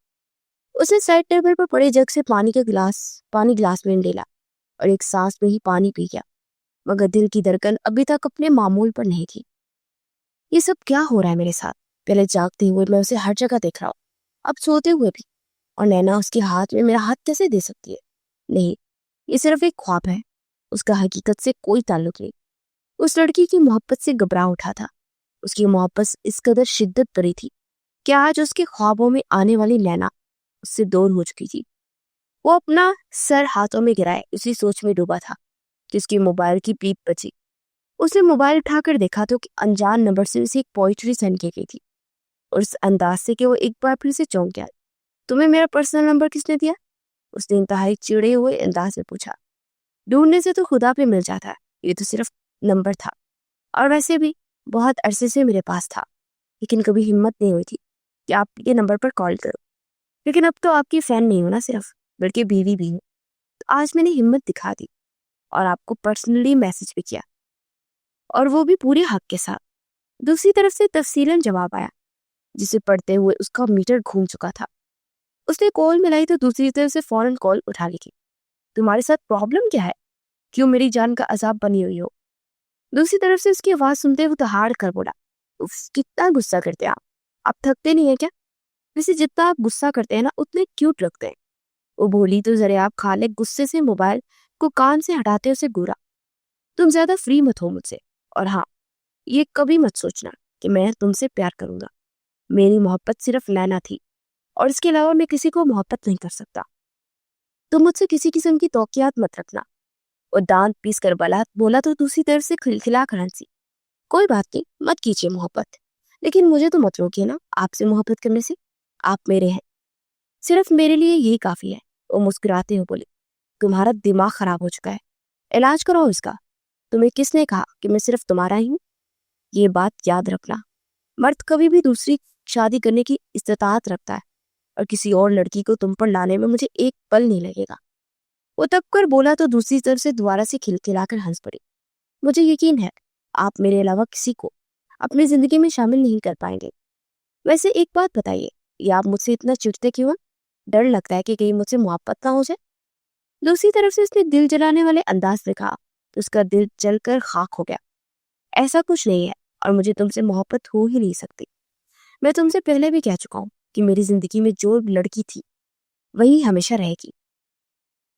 Speaker 1: اس نے سائڈ ٹیبل پر پڑے جگ سے پانی گلاس میں ڈالا اور ایک سانس میں ہی پانی پی گیا، مگر دل کی دھڑکن ابھی تک اپنے معمول پر نہیں تھی۔ یہ سب کیا ہو رہا ہے میرے ساتھ؟ پہلے جاگتے ہوئے میں اسے ہر جگہ دیکھ رہا ہوں، اب سوتے ہوئے بھی، اور نینا اس کے ہاتھ میں میرا ہاتھ کیسے دے سکتی ہے؟ نہیں، یہ صرف ایک خواب ہے، اس کا حقیقت سے کوئی تعلق نہیں۔ اس لڑکی کی محبت سے گھبرا اٹھا تھا، اس کی محبت اس قدر شدت بری تھی کہ آج اس کے خوابوں میں آنے والی لینا اس سے دور ہو چکی تھی۔ وہ اپنا سر ہاتھوں میں گرائے اسی سوچ میں ڈوبا تھا کہ اس کے موبائل کی بیپ بجی۔ اس نے موبائل اٹھا کر دیکھا تو کہ انجان نمبر سے اسے ایک پوئٹری سینڈ کی گئی تھی، اور اس انداز سے کہ وہ ایک بار پھر سے چونک گیا۔ تمہیں میرا پرسنل نمبر کس نے دیا؟ اس نے انتہائی چڑے ہوئے انداز میں پوچھا۔ ڈھونڈنے سے تو خدا پہ مل جاتا ہے، یہ تو صرف نمبر تھا، اور ویسے بھی بہت عرصے سے میرے پاس تھا، لیکن کبھی ہمت نہیں ہوئی تھی کہ آپ کے نمبر پر کال کرو۔ لیکن اب تو آپ کی فین نہیں ہوں نا صرف، بلکہ بیوی بھی ہوں، تو آج میں نے ہمت دکھا دی اور آپ کو پرسنلی میسج بھی کیا، اور وہ بھی پورے حق کے ساتھ۔ دوسری طرف سے تفصیلاً جواب آیا، جسے پڑھتے ہوئے اس کا میٹر گھوم چکا تھا۔ اس نے کال ملائی تو دوسری طرف سے فوراً کال اٹھا لی تھی۔ تمہارے ساتھ پرابلم کیا ہے؟ کیوں میری جان کا عذاب بنی ہوئی ہو؟ دوسری طرف سے اس کی آواز سنتے ہوئے دہاڑ کر بولا، کتنا غصہ کرتے ہیں آپ تھکتے نہیں ہیں کیا؟ ویسے جتنا آپ غصہ کرتے ہیں نا اتنے کیوٹ لگتے ہیں۔ وہ بولی تو ذرا آپ خالق غصے سے موبائل کو کان سے ہٹاتے اسے گورا۔ تم زیادہ فری مت ہو مجھ سے، اور ہاں یہ کبھی مت سوچنا کہ میں تم سے پیار کروں گا۔ میری محبت صرف لینا تھی، اور اس کے علاوہ میں کسی کو محبت نہیں کر سکتا۔ تم مجھ سے کسی قسم کی توقعات مت رکھنا۔ اور دانت پیس کر بولا تو دوسری طرف سے کھلکھلا کر ہنسی۔ کوئی بات نہیں، مت کیجیے محبت، لیکن مجھے تو مت روکیے نا آپ سے محبت کرنے سے۔ آپ میرے ہیں، صرف میرے لیے یہی کافی ہے۔ وہ مسکراتے ہوئے بولے، تمہارا دماغ خراب ہو چکا ہے، علاج کراؤ اس کا۔ تمہیں کس نے کہا کہ میں صرف تمہارا ہی ہوں؟ یہ بات یاد رکھنا، مرد کبھی بھی دوسری شادی کرنے کی استطاعت رکھتا ہے، اور کسی اور لڑکی کو تم پر لانے میں مجھے ایک پل نہیں لگے گا۔ وہ تب کر بولا تو دوسری طرف سے دوبارہ سے کھلکھلا کر ہنس پڑی۔ مجھے یقین ہے آپ میرے علاوہ کسی کو اپنی زندگی میں شامل نہیں کر پائیں گے۔ ویسے ایک بات بتائیے، یہ آپ مجھ سے اتنا چڑھتے کیوں ہیں؟ ڈر لگتا ہے کہ کہیں مجھ سے محبت نہ ہو جائے؟ دوسری طرف سے اس نے دل جلانے والے انداز سے کہا تو اس کا دل جل کر خاک ہو گیا۔ ایسا کچھ نہیں ہے، اور مجھے تم سے محبت ہو ہی نہیں سکتی۔ میں تم سے پہلے بھی کہہ چکا ہوں کہ میری زندگی میں جو لڑکی تھی وہی ہمیشہ رہے گی۔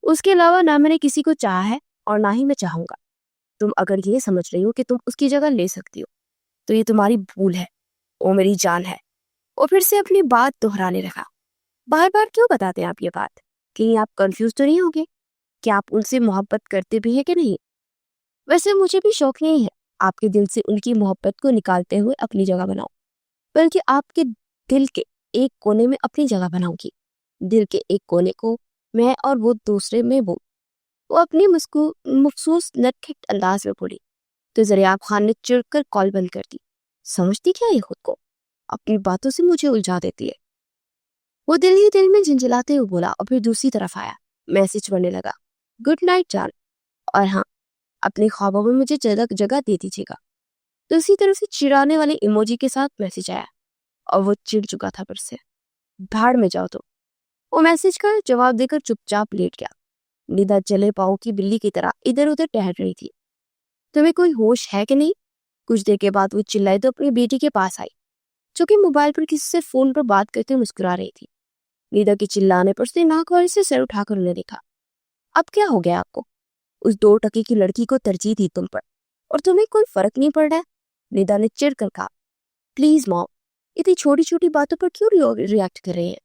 Speaker 1: اس کے علاوہ نہ میں نے کسی کو چاہا ہے اور نہ ہی میں چاہوں گا۔ تم اگر یہ سمجھ رہی ہو کہ تم اس کی جگہ لے سکتی ہو تو یہ تمہاری بھول ہے۔ وہ میری جان ہے۔ وہ پھر سے اپنی بات دہرانے لگا۔ بار بار کیوں بتاتے ہیں آپ یہ بات؟ کہیں آپ کنفیوز تو نہیں ہوگے کہ آپ ان سے محبت کرتے بھی ہیں کہ نہیں؟ ویسے مجھے بھی شوق نہیں ہے آپ کے دل سے ان کی محبت کو نکالتے ہوئے اپنی جگہ بناؤ، بلکہ آپ کے دل کے ایک کونے میں اپنی جگہ بناؤں گی۔ دل کے ایک کونے کو میں اور وہ دوسرے میں وہ اپنی مخصوص نٹکھٹ انداز میں بولی تو ذریعہ خان نے چڑھ کر کال بند کر دی۔ سمجھتی کیا ہے خود کو؟ اپنی باتوں سے مجھے الجھا دیتی ہے۔ وہ دل ہی دل میں جھنجھلاتے ہوئے بولا، اور پھر دوسری طرف آیا، میسج پڑھنے لگا، گڈ نائٹ جان، اور ہاں اپنے خوابوں میں مجھے جگہ دے دیجیے گا۔ دوسری طرف سے چڑانے والے ایموجی کے ساتھ میسج آیا، اور وہ چڑ چکا تھا پھر سے۔ بھاڑ میں جاؤ تو۔ وہ میسج کا جواب دے کر چپ چاپ لیٹ گیا۔ ندا چلے پاؤں کی بلی کی طرح ادھر ادھر ٹہل رہی تھی۔ تمہیں کوئی ہوش ہے کہ نہیں؟ کچھ دیر کے بعد وہ چلائی تو اپنی بیٹی کے پاس آئی، جو کہ موبائل پر کسی سے فون پر بات کرتے مسکرا رہی تھی۔ ندا کے چلانے پر اس نے ناک والے سے سر اٹھا کر انہیں دیکھا۔ اب کیا ہو گیا آپ کو؟ اس 2 ٹکے کی لڑکی کو ترجیح دی تم پر، اور تمہیں کوئی فرق نہیں پڑ رہا ہے؟ ندا نے چڑھ کر کہا، پلیز ماں، اتنی چھوٹی چھوٹی باتوں پر کیوں ریئیکٹ کر رہی ہیں؟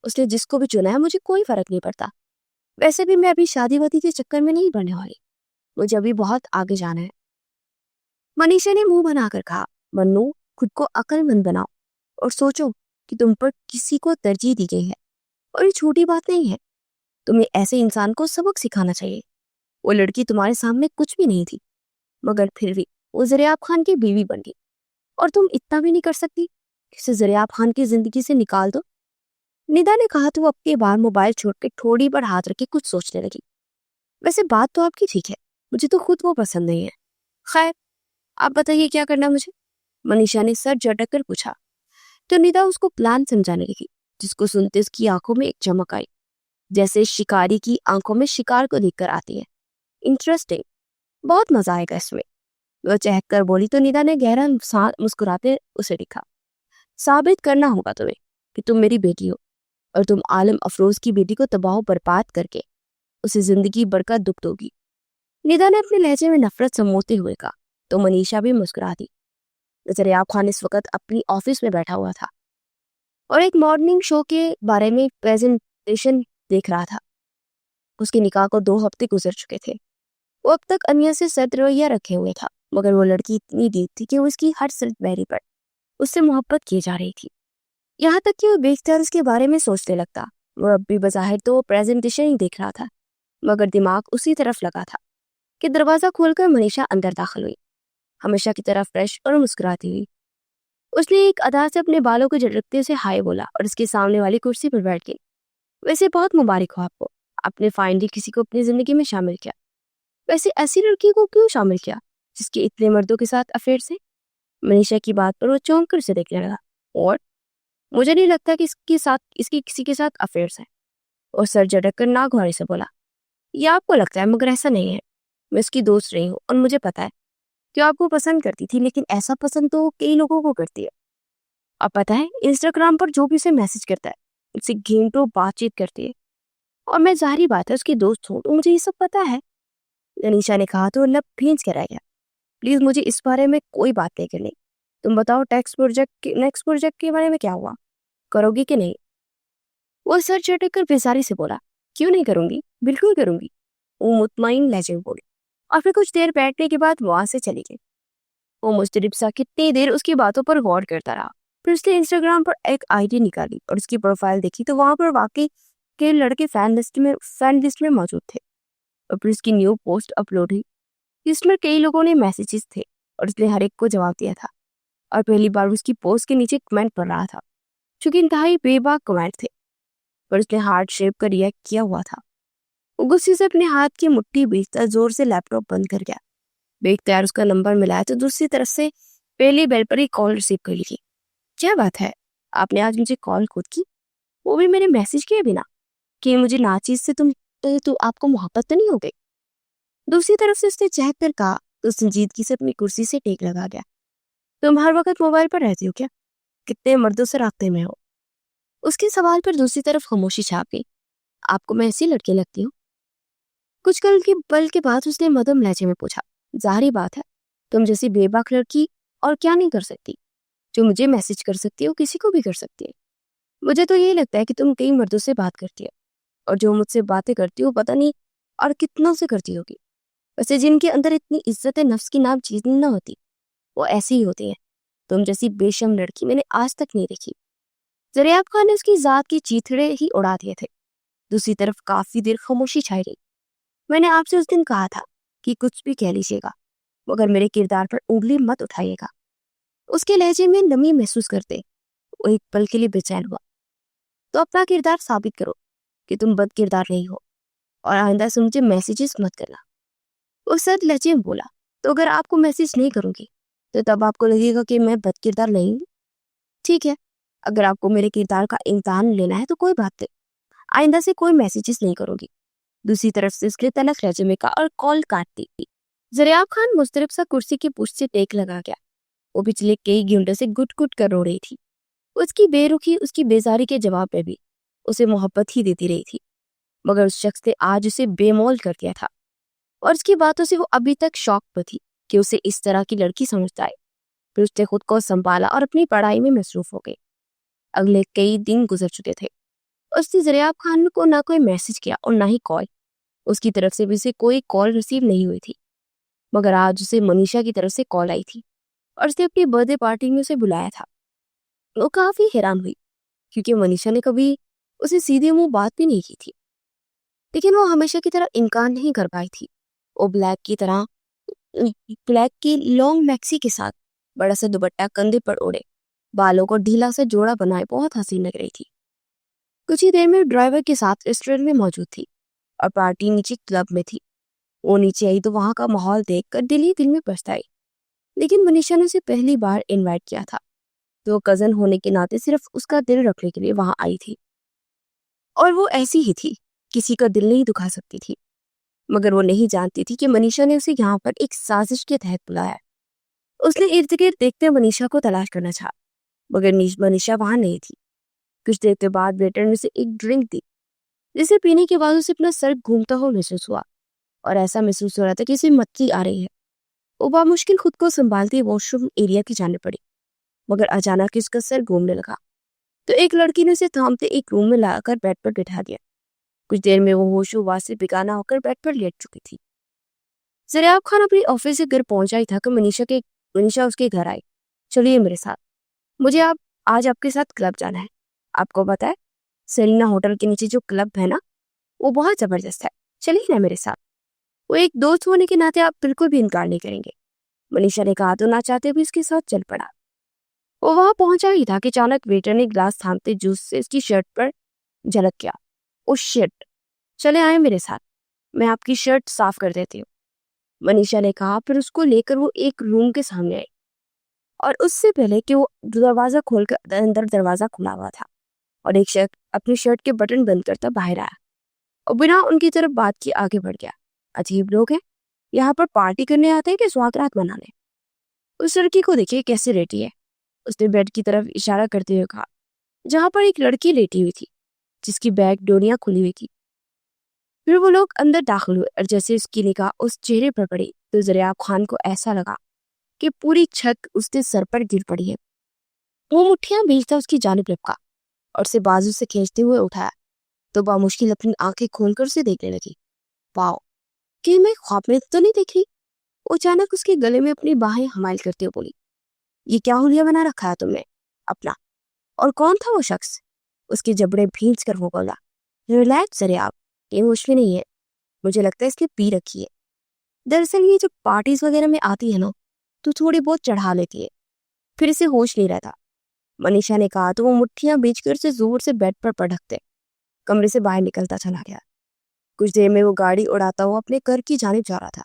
Speaker 1: اس نے جس کو بھی چنا ہے مجھے کوئی فرق نہیں پڑتا۔ ویسے بھی میں ابھی شادی وادی کے چکر میں نہیں پڑنے والی، مجھے ابھی بہت آگے جانا ہے۔ منیشا نے منہ بنا کر کہا، منو خود کو عقل مند بناؤ اور سوچو کہ تم پر کسی کو ترجیح دی گئی ہے، اور یہ چھوٹی بات نہیں ہے۔ تمہیں ایسے انسان کو سبق سکھانا چاہیے۔ وہ لڑکی تمہارے سامنے کچھ بھی نہیں تھی، مگر پھر بھی وہ ذریعہ خان کی بیوی بن گئی، اور تم اتنا بھی نہیں کر سکتی کہ اسے ذریعہ خان کی زندگی سے نکال دو؟ ندا نے کہا تو وہ اپنے بار موبائل چھوڑ کے ٹھوڑی پر ہاتھ رکھ کے کچھ سوچنے لگی۔ ویسے بات تو آپ کی ٹھیک ہے، مجھے تو خود وہ پسند نہیں ہے۔ خیر آپ بتائیے کیا کرنا مجھے؟ منیشا نے سر جھٹک کر پوچھا تو ندا اس کو پلان سمجھانے لگی، جس کو سنتے اس کی آنکھوں میں ایک چمک آئی، جیسے شکاری کی آنکھوں میں شکار کو دیکھ کر آتی ہے۔ انٹرسٹنگ، بہت مزہ آئے گا اس میں، وہ چہک کر بولی تو ندا نے گہرا مسکراتے اسے دکھا۔ ثابت کرنا ہوگا تمہیں کہ تم میری بیٹی ہو، اور تم عالم افروز کی بیٹی کو تباہ و برباد کر کے اسے زندگی بھر کا دکھ دو گی۔ ندا نے اپنے لہجے میں نفرت سموتے ہوئے کہا تو منیشا بھی مسکرا دی۔ ذریعہ خان اس وقت اپنی آفس میں بیٹھا ہوا تھا۔ اور ایک مارننگ شو کے بارے میں پریزنٹیشن دیکھ رہا تھا۔ اس کے نکاح کو 2 ہفتے گزر چکے تھے۔ وہ اب تک انیا سے سرد رویہ رکھے ہوئے تھا، مگر وہ لڑکی اتنی ڈیپ تھی کہ وہ اس کی ہر سلٹ بحری پر اس سے محبت کی جا رہی تھی، یہاں تک کہ وہ بے اختیار اس کے بارے میں سوچنے لگتا۔ وہ اب بھی بظاہر تو پریزنٹیشن ہی دیکھ رہا تھا، مگر دماغ اسی طرف لگا تھا کہ دروازہ کھول کر منیشا اندر داخل ہوئی، ہمیشہ کی طرح فریش اور مسکراتی ہوئی۔ اس نے ایک ادا سے اپنے بالوں کو جھٹکتے سے ہائے بولا اور اس کے سامنے والی کرسی پر بیٹھ گئی۔ ویسے بہت مبارک ہو آپ نے فائنلی کسی کو اپنی زندگی میں شامل کیا۔ ویسے ایسی لڑکی کو کیوں شامل کیا جس کے اتنے مردوں کے ساتھ افیئر سے؟ منیشا کی بات پر وہ چونک کر اسے دیکھنے لگا۔ اور مجھے نہیں لگتا کہ اس کی کسی کے ساتھ افیئرس ہیں، اور سر جھٹک کر ناگواری سے بولا۔ یہ آپ کو لگتا ہے، مگر ایسا نہیں ہے۔ میں اس کی دوست رہی ہوں اور مجھے پتا ہے کہ آپ کو پسند کرتی تھی، لیکن ایسا پسند تو کئی لوگوں کو کرتی ہے۔ اب پتا ہے انسٹاگرام پر جو بھی اسے میسج کرتا ہے اس سے گھنٹوں بات چیت کرتی ہے، اور میں ظاہری بات ہے اس کی دوست ہوں تو مجھے یہ سب پتا ہے۔ انیشا نے کہا تو لب بھینچ کر آ گیا۔ پلیز مجھے اس بارے میں کوئی بات نہیں کرنی۔ تم بتاؤ نیکسٹ پروجیکٹ کے بارے میں کیا ہوا، کرو گی کہ نہیں؟ وہ سر چٹک کر بیزاری سے بولا، کیوں نہیں کروں گی، بالکل کروں گی، وہ مطمئن لہجے میں بولی، اور پھر کچھ دیر بیٹھنے کے بعد وہاں سے چلی گئی۔ وہ مضطرب سا کتنی دیر اس کی باتوں پر غور کرتا رہا، پھر اس نے انسٹاگرام پر ایک آئی ڈی نکالی اور اس کی پروفائل دیکھی تو وہاں پر واقعی کے لڑکے فین لسٹ میں موجود تھے، اور پھر اس کی نیو پوسٹ اپلوڈ ہوئی جس میں کئی لوگوں نے میسیجز تھے اور اس نے ہر ایک کو جواب دیا تھا، اور پہلی بار اس کی پوسٹ کے نیچے کمنٹ پڑھ رہا تھا جو کہ انتہائی بے باک کمنٹ تھے، پر اس نے ہارٹ شیپ کا ریئیکٹ کیا ہوا تھا۔ وہ غصے سے اپنے ہاتھ کی مٹھی بیچتا زور سے لیپ ٹاپ بند کر گیا۔ بے اختیار اس کا نمبر ملایا تو دوسری طرف سے پہلی بیل پر ہی کال ریسیو کر لی۔ کیا بات ہے، آپ نے آج مجھے کال خود کی، وہ بھی میرے میسج کیے بنا، کہ مجھے ناچیز سے تو آپ کو محبت تو نہیں ہو گئی؟ دوسری طرف سے اس نے چہک کر کہا تو سنجیدگی سے اپنی کرسی سے ٹیک لگا گیا۔ تم ہر وقت موبائل پر رہتی ہو کیا؟ کتنے مردوں سے رابطے میں ہو؟ اس کے سوال پر دوسری طرف خاموشی چھاپ گئی۔ آپ کو میں ایسی لڑکی لگتی ہوں؟ کچھ پل کے بعد اس نے مدھم لہجے میں پوچھا، ظاہری بات ہے تم جیسی بے باک لڑکی اور کیا نہیں کر سکتی، جو مجھے میسج کر سکتی ہے وہ کسی کو بھی کر سکتی ہے۔ مجھے تو یہ لگتا ہے کہ تم کئی مردوں سے بات کرتی ہے، اور جو مجھ سے باتیں کرتی ہو پتہ نہیں اور کتنوں سے کرتی ہوگی۔ ویسے جن کے اندر اتنی عزت نفس کی نام چیز نہ ہوتی وہ ایسی ہی ہوتی ہیں۔ تم جیسی بے شرم لڑکی میں نے آج تک نہیں دیکھی۔ زریاب خان نے اس کی ذات کی چیتڑے ہی اڑا دیے تھے۔ دوسری طرف کافی دیر خاموشی چھائی رہی۔ میں نے آپ سے اس دن کہا تھا کہ کچھ بھی کہہ لیجیے گا مگر میرے کردار پر انگلی مت اٹھائیے گا۔ اس کے لہجے میں نمی محسوس کرتے وہ ایک پل کے لیے بے چین ہوا۔ تو اپنا کردار ثابت کرو کہ تم بد کردار نہیں ہو، اور آئندہ سے مجھے میسیجز مت کرنا۔ وہ سرد لہجے میں بولا، تو اگر آپ کو میسیج نہیں کروں گی تو تب آپ کو لگے گا کہ میں بد کردار نہیں ہوں؟ ٹھیک ہے، اگر آپ کو میرے کردار کا امتحان لینا ہے تو کوئی بات نہیں، آئندہ سے کوئی میسیجز نہیں کروں گی۔ دوسری طرف سے اس کے تلخ لہجے میں کہا اور کال کاٹ دی۔ زریاب خان مضطرب سا کرسی کی پشت سے ٹیک لگا گیا۔ وہ پچھلے کئی گھنٹوں سے گٹ گٹ کر رو رہی تھی۔ اس کی بے رخی اس کی بیزاری کے جواب میں بھی اسے محبت ہی دیتی رہی تھی، مگر اس شخص نے آج اسے بے مول کر دیا تھا، اور اس کی باتوں سے وہ ابھی تک شوق پر تھی کہ اسے اس طرح کی لڑکی سمجھتا ہے۔ پھر اس نے خود کو سنبھالا اور اپنی پڑھائی میں مصروف ہو گئی۔ اگلے کئی دن گزر چکے تھے۔ اس نے زریاب خان کو نہ کوئی میسج کیا اور نہ ہی کال، اس کی طرف سے بھی اسے کوئی کال ریسیو نہیں ہوئی تھی، مگر آج اسے منیشا کی طرف سے کال آئی تھی اور اس نے اپنی برتھ ڈے پارٹی میں اسے بلایا تھا۔ وہ کافی حیران ہوئی کیونکہ منیشا نے کبھی اسے سیدھے منہ بات بھی نہیں کی تھی، لیکن وہ ہمیشہ کی طرح انکار نہیں کر پائی تھی۔ وہ بلیک کی لانگ میکسی کے ساتھ بڑا سا دوپٹہ کندھے پر اوڑے، بالوں کو ڈھیلا سا جوڑا بنائے بہت حسین لگ رہی تھی۔ کچھ ہی دیر میں ڈرائیور کے ساتھ ریسٹورینٹ میں موجود تھی اور پارٹی نیچے کلب میں تھی۔ وہ نیچے آئی تو وہاں کا ماحول دیکھ کر دل ہی دل میں پچھتائی، لیکن منیشا نے اسے پہلی بار انوائٹ کیا تھا تو وہ کزن ہونے کے ناطے صرف اس کا دل رکھنے کے لیے وہاں آئی تھی، اور وہ ایسی ہی تھی، کسی کا دل نہیں دکھا سکتی تھی، مگر وہ نہیں جانتی تھی کہ منیشا نے اسے یہاں پر ایک سازش کے تحت بلایا۔ اس نے ارد گرد دیکھتے منیشا کو تلاش کرنا چاہا، مگر منیشا وہاں نہیں تھی۔ کچھ دیر کے بعد ویٹر نے اسے ایک ڈرنک دی جسے پینے کے بعد اسے اپنا سر گھومتا ہوا محسوس ہوا، اور ایسا محسوس ہو رہا تھا کہ اسے متلی آ رہی ہے۔ وہ بامشکل خود کو سنبھالتے واش روم ایریا کی جانب پڑی، مگر اچانک اس کا سر گھومنے لگا۔ تو ایک لڑکی نے اسے تھامتے ایک روم میں لا کر بیڈ پر بٹھا دیا۔ کچھ دیر میں وہ ہوش و حواس سے بیگانہ ہو کر بیڈ پر لیٹ چکی تھی۔ زریاب خان اپنی آفس سے گھر پہنچا ہی تھا کہ منیشا اس کے گھر آئی۔ چلیے میرے ساتھ، مجھے آج آپ کے ساتھ کلب جانا ہے۔ آپ کو پتا ہے سیلینا ہوٹل کے نیچے جو کلب ہے نا، وہ بہت زبردست ہے، چلیے نا میرے ساتھ۔ وہ ایک دوست ہونے کے ناطے آپ بالکل بھی انکار نہیں کریں گے۔ منیشا نے کہا تو نہ چاہتے بھی اس کے ساتھ چل پڑا۔ وہ وہاں پہنچا ہی تھا کہ اچانک ویٹر نے گلاس تھامتے جوس سے اس کی شرٹ پر جھلک کیا۔ او شٹ، چلے آئے میرے ساتھ، میں آپ کی شرٹ صاف کر دیتی ہوں، منیشا نے کہا۔ پھر اس کو لے کر وہ ایک روم کے سامنے آئی، اور اس سے پہلے کہ وہ دروازہ کھول کر اندر دروازہ کھلا ہوا تھا اور ایک شخص اپنی شرٹ کے بٹن بند کرتا باہر آیا اور بنا ان کی طرف بات کی آگے بڑھ گیا۔ عجیب لوگ ہیں، یہاں پر پارٹی کرنے آتے ہیں کہ سواگرات منانے؟ اس لڑکی کو دیکھیے کیسے لیٹی ہے، اس نے بیڈ کی طرف اشارہ کرتے ہوئے کہا، جہاں پر ایک لڑکی لیٹی ہوئی تھی جس کی بیگ ڈوریاں کھلی ہوئی تھی۔ پھر وہ لوگ اندر داخل ہوئے اور جیسے اس کی نگاہ اس چہرے پر پڑی تو زریاب خان کو ایسا لگا کہ پوری چھت اس کے سر پر گر پڑی ہے۔ وہ مٹھیاں بھیجتا اس کی جانب لپکا اور اسے بازو سے کھینچتے ہوئے اٹھایا تو بامشکل اپنی آنکھیں کھول کر اسے دیکھنے لگی۔ واؤ، کہ میں خواب میں تو نہیں دیکھ رہی؟ وہ اچانک اس کے گلے میں اپنی باہیں حمائل کرتے ہوئے بولی، یہ کیا حلیہ بنا رکھا ہے تم نے اپنا؟ اور کون تھا وہ شخص؟ اس کے جبڑے بھینچ کر وہ بولا، ریلیکس زریاب، یہ ہوش میں نہیں ہے، مجھے لگتا ہے اس کی پی رکھی ہے۔ دراصل یہ جو پارٹیز وغیرہ میں آتی ہے نا تو تھوڑی بہت چڑھا لیتی ہے، پھر اسے ہوش نہیں رہتا، منیشا نے کہا تو وہ مٹھیاں بیچ کر اسے زور سے بیڈ پر پٹکتے کمرے سے باہر نکلتا چلا گیا۔ کچھ دیر میں وہ گاڑی اڑاتا ہوا اپنے گھر کی جانب جا رہا تھا۔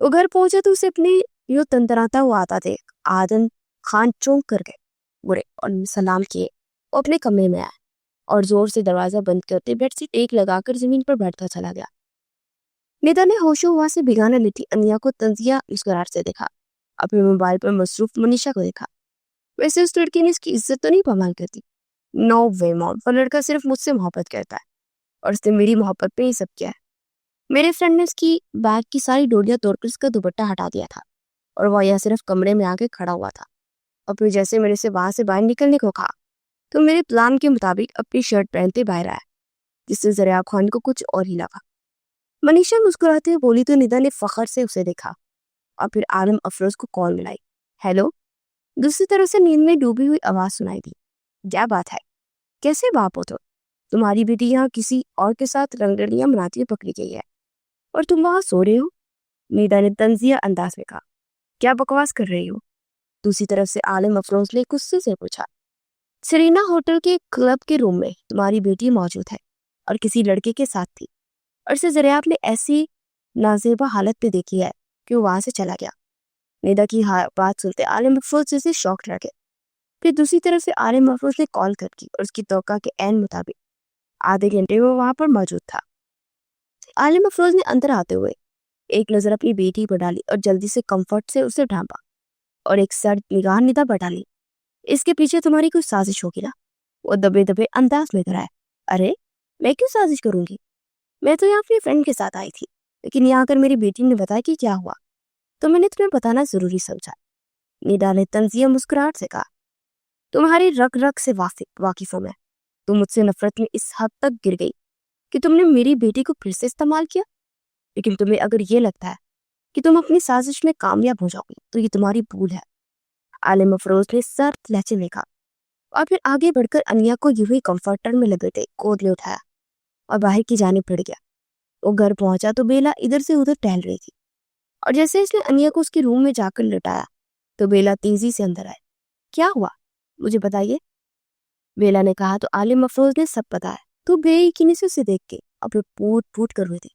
Speaker 1: وہ گھر پہنچا تو اسے اپنے یوں تنتراتا ہوا آتا دیکھ آدم خان چونک کر گئے برے اور سلام کیے۔ وہ اپنے کمرے میں آیا اور زور سے دروازہ بند کرتے بیڈ سے ٹیک لگا کر زمین پر بیٹھتا چلا گیا۔ ندا نے ہوش و حواس سے بیگانہ لیٹی انیا کو تنزیہ مسکراہٹ سے دیکھا، اپنے موبائل پر مصروف منیشا کو دیکھا۔ ویسے اس لڑکی نے اس کی عزت تو نہیں پامال کرتی؟ نو وے مون، وہ لڑکا صرف مجھ سے محبت کرتا ہے اور اس نے میری محبت پہ ہی سب کیا ہے۔ میرے فرینڈ نے اس کی بیگ کی ساری ڈوریاں توڑ کر اس کا دوپٹہ ہٹا دیا تھا اور وہ یہاں صرف کمرے میں آ کے کھڑا ہوا تھا اور پھر جیسے میرے سے وہاں سے باہر نکلنے کو کہا تو میرے پلان کے مطابق اپنی شرٹ پہنتے باہر آیا، جس سے زریاب خان کو کچھ اور ہی لگا۔ منیشا مسکراتے ہوئے بولی تو ندا نے فخر سے اسے دیکھا اور پھر عالم افروز کو کال ملائی۔ ہیلو، دوسری طرف سے نیند میں ڈوبی ہوئی آواز سنائی دی۔ کیا بات ہے، کیسے باپ ہو تمہاری بیٹی یہاں کسی اور کے ساتھ رنگ رلیاں مناتی ہوئی پکڑی گئی ہے اور تم وہاں سو رہے ہو؟ ندا نے تنزیہ انداز میں کہا، کیا بکواس کر رہی ہو؟ دوسری طرف سے عالم افروز نے غصے سے پوچھا، سرینا ہوٹل کے کلب کے روم میں تمہاری بیٹی موجود ہے اور کسی لڑکے کے ساتھ تھی، اور اسے زریاب نے ایسی نازیبا حالت پہ دیکھی ہے کہ وہ وہاں سے چلا گیا۔ ندا کی بات سنتے عالم افروز جیسے شوق رہ گئے۔ پھر دوسری طرف سے عالم افروز نے کال کر کی اور اس کی توقع کے عین مطابق آدھے گھنٹے میں وہاں پر موجود تھا۔ عالم افروز نے اندر آتے ہوئے ایک نظر اپنی بیٹی پر ڈالی اور جلدی سے کمفرٹ سے اسے ڈھانپا اور ایک سرد نگاہ ندا پر ڈالی۔ اس کے پیچھے تمہاری کوئی سازش ہوگی نا؟ وہ دبے دبے انداز میں کرائے۔ ارے میں کیوں سازش کروں گی؟ میں تو یہاں اپنی فرینڈ کے ساتھ آئی تھی، لیکن یہاں کر میری بیٹی نے بتایا کہ کیا ہوا تو میں نے تمہیں بتانا ضروری سمجھا۔ ندا نے تنزیہ مسکراہٹ سے کہا، تمہاری رگ رگ سے واقف ہوں میں، تم مجھ سے نفرت میں اس حد تک گر گئی کہ تم نے میری بیٹی کو پھر سے استعمال کیا، لیکن تمہیں اگر یہ لگتا ہے کہ تم اپنی سازش میں کامیاب ہو جاؤ گی تو یہ تمہاری بھول ہے۔ عالم افروز نے سخت لہجے میں کہا اور پھر آگے بڑھ کر انیا کو یوں ہی کمفرٹر میں لپیٹے گود میں اٹھایا اور باہر کی جانب بڑھ گیا۔ وہ گھر پہنچا تو بیلا ادھر سے ادھر ٹہل رہی تھی اور جیسے اس نے انیا کو اس کے روم میں جا کر لٹایا تو بیلا تیزی سے اندر آئے۔ کیا ہوا مجھے بتائیے، بیلا نے کہا تو عالم افروز نے سب بتایا تو بے یقینی سے اسے دیکھ کے اور پھر پوٹ پوٹ کر ہوئی تھی۔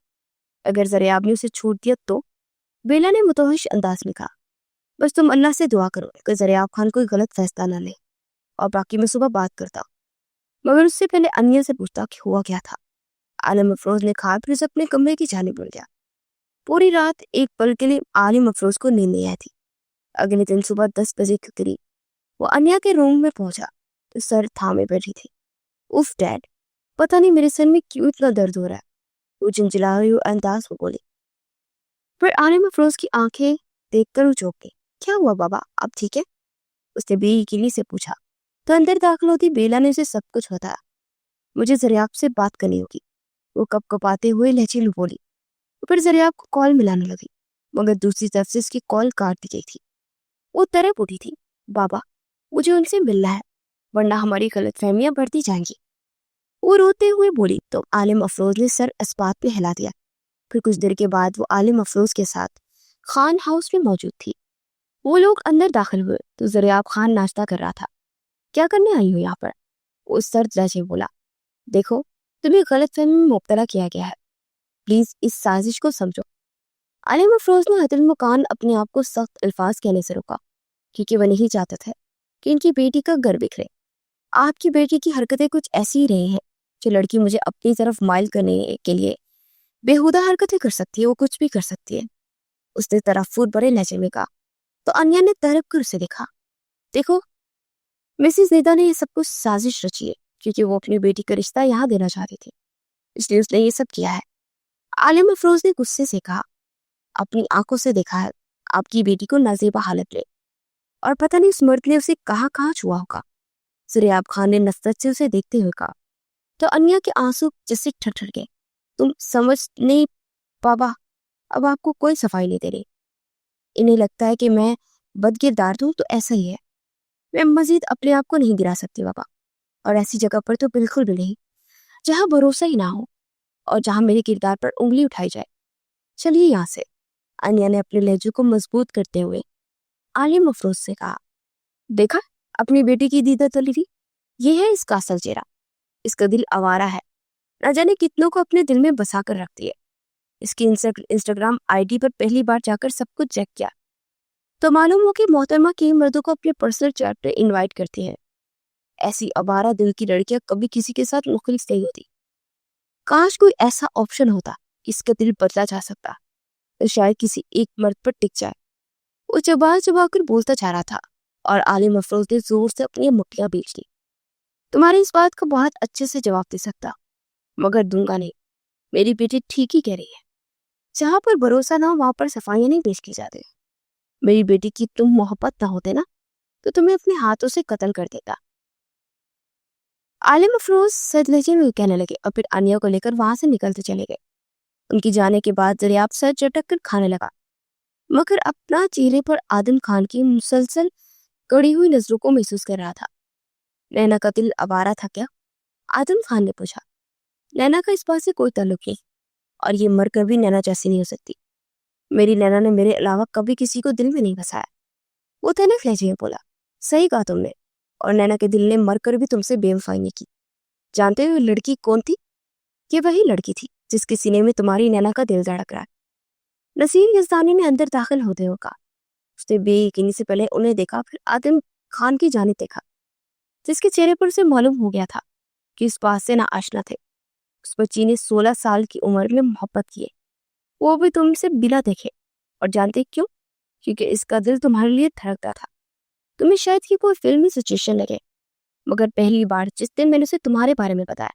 Speaker 1: اگر زریاب نے اسے چھوڑ دیا تو؟ بیلا نے متوحش انداز میں کہا، بس تم اللہ سے دعا کرو کہ زریاب خان کوئی غلط فیصلہ نہ لے، اور باقی میں صبح بات کرتا ہوں، مگر اس سے پہلے انیا سے پوچھتا کہ ہوا کیا تھا۔ عالم افروز نے کہا پھر اسے اپنے کمرے کی جانب بڑھ گیا۔ پوری رات ایک پل کے لیے عالم افروز کو نیند نہیں آئی تھی۔ اگلے دن صبح 10 بجے کے قریب وہ انیا کے روم میں پہنچا تو سر تھامے بیٹھی تھی۔ اف ڈیڈ، پتہ نہیں میرے سر میں کیوں اتنا درد ہو رہا ہے، وہ جھنجھلا ہوئے انداز میں بولی۔ پھر عالم افروز کی آنکھیں دیکھ کر وہ چونک گئی۔ کیا ہوا بابا، آپ ٹھیک ہے؟ اس نے بے یقینی سے پوچھا۔ تو اندر داخل ہوتی بیلا نے اسے سب کچھ بتایا. مجھے زریاب سے بات کرنی ہوگی. وہ کپ کپاتے ہوئے لہجے میں بولی. پھر زریاب کو کال ملانے لگی مگر دوسری طرف سے اس کی کال کاٹ دی گئی تھی. وہ تڑپ اٹھی تھی. بابا مجھے ان سے ملنا ہے ورنہ ہماری غلط فہمیاں بڑھتی جائیں گی. وہ روتے ہوئے بولی تو عالم افروز نے سر اس بات پہ ہلا دیا. پھر کچھ دیر کے بعد وہ عالم افروز کے ساتھ خان ہاؤس میں موجود تھی. وہ لوگ اندر داخل ہوئے تو زریاب خان ناشتہ کر رہا تھا. کیا کرنے آئی ہو یہاں پر؟ وہ سرد لہجے بولا. دیکھو تمہیں غلط فہمی میں مبتلا کیا گیا ہے. پلیز اس سازش کو سمجھو. عالم افروز نے حد المکان اپنے آپ کو سخت الفاظ کہنے سے روکا کیونکہ وہ نہیں چاہتا تھا کہ ان کی بیٹی کا گھر بکھرے. آپ کی بیٹی کی حرکتیں کچھ ایسی ہی رہی ہیں. جو لڑکی مجھے اپنی طرف مائل کرنے کے لیے بےہودہ حرکتیں کر سکتی ہے وہ کچھ بھی کر سکتی ہے. اس نے ترفر بڑے لہجے میں کہا تو انیا نے تڑپ کر اسے دیکھا. دیکھو مسز نیدا نے یہ سب کچھ سازش رچی ہے کیونکہ وہ اپنی بیٹی کا رشتہ یہاں دینا چاہتی تھی اس لیے اس نے یہ سب کیا ہے. عالم افروز نے غصے سے کہا اپنی آنکھوں سے دیکھا ہے آپ کی بیٹی کو نازیبہ حالت لے اور پتہ نہیں اس مرد نے اسے کہاں چھوا ہوگا. زریاب خان نے نفرت سے اسے دیکھتے ہوئے کہا تو انیا کے آنسو جیسے ٹھٹر گئے. تم سمجھ نہیں بابا اب آپ کو کوئی صفائی نہیں دے رہی. انہیں لگتا ہے کہ میں بدکردار ہوں تو ایسا ہی ہے. میں مزید اپنے آپ کو نہیں گرا سکتی بابا اور ایسی جگہ پر تو بالکل بھی نہیں جہاں بھروسہ ہی نہ ہو اور جہاں میرے کردار پر انگلی اٹھائی جائے. چلیے یہاں سے. انیا نے اپنے لہجے کو مضبوط کرتے ہوئے عالم افروز سے کہا دیکھا اپنی بیٹی کی دیدہ تلیری. یہ ہے اس کا اصل چہرہ. اس کا دل آوارہ ہے. نہ جانے کتنوں کو اپنے دل میں بسا کر رکھتی ہے. اس کی انسٹاگرام آئی ڈی پر پہلی بار جا کر سب کچھ چیک کیا تو معلوم ہو کہ محترمہ کئی مردوں کو اپنے پرسنل چیٹ پر انوائٹ کرتی ہے. ایسی آوارہ دل کی لڑکیاں کبھی کسی کے ساتھ مخلص نہیں ہوتی. کاش کوئی ایسا آپشن ہوتا کہ اس کا دل بدلا جا سکتا تو شاید کسی ایک مرد پر ٹک جائے. وہ چبا کر بولتا جا رہا تھا اور عالم افروز نے زور سے اپنی مٹیاں بیچ دی. تمہاری اس بات کو بہت اچھے سے جواب دے سکتا مگر دوں گا نہیں. میری بیٹی ٹھیک ہی کہہ رہی ہے. جہاں پر بھروسہ نہ ہو وہاں پر صفائیاں نہیں پیش کی جاتے. میری بیٹی کی تم محبت نہ ہوتے نا تو تمہیں اپنے ہاتھوں سے قتل کر دیتا. عالم افروز سر لہجے میں کہنے لگے اور پھر انیا کو لے کر وہاں سے نکلتے چلے گئے. ان کی جانے کے بعد زریاب سر چٹک کر کھانے لگا مگر اپنا چہرے پر آدم خان کی مسلسل کڑی ہوئی نظروں کو محسوس کر رہا تھا. نینا کا دل آوارہ تھا کیا؟ آدم خان نے پوچھا. نینا کا اس بات سے کوئی تعلق نہیں اور یہ مر کر بھی نینا جیسی نہیں ہو سکتی. میری نینا نے میرے علاوہ کبھی کسی کو دل میں نہیں بسایا. وہ تینک لہجے میں بولا. صحیح کہا تم نے. اور نینا کے دل نے مر کر بھی تم سے بے وفائی نہیں کی. جانتے ہو لڑکی کون تھی؟ یہ وہی لڑکی تھی جس کے سینے میں تمہاری نینا کا دل دھڑک رہا ہے. نصیر یزدانی نے اندر داخل ہوتے ہو کہا. اس نے بے یقینی سے پہلے انہیں دیکھا پھر آدم خان کی جانب دیکھا جس کے چہرے پر اسے معلوم ہو گیا تھا کہ اس بات سے نہ آشنا تھے. اس بچی نے 16 سال کی عمر میں محبت کی ہے وہ بھی تم سے بلا دیکھے. اور جانتے کیوں؟ کیونکہ اس کا دل تمہارے لیے دھڑکتا تھا. تمہیں شاید کی کوئی فلمی سچویشن لگے مگر پہلی بار جس دن میں نے اسے تمہارے بارے میں بتایا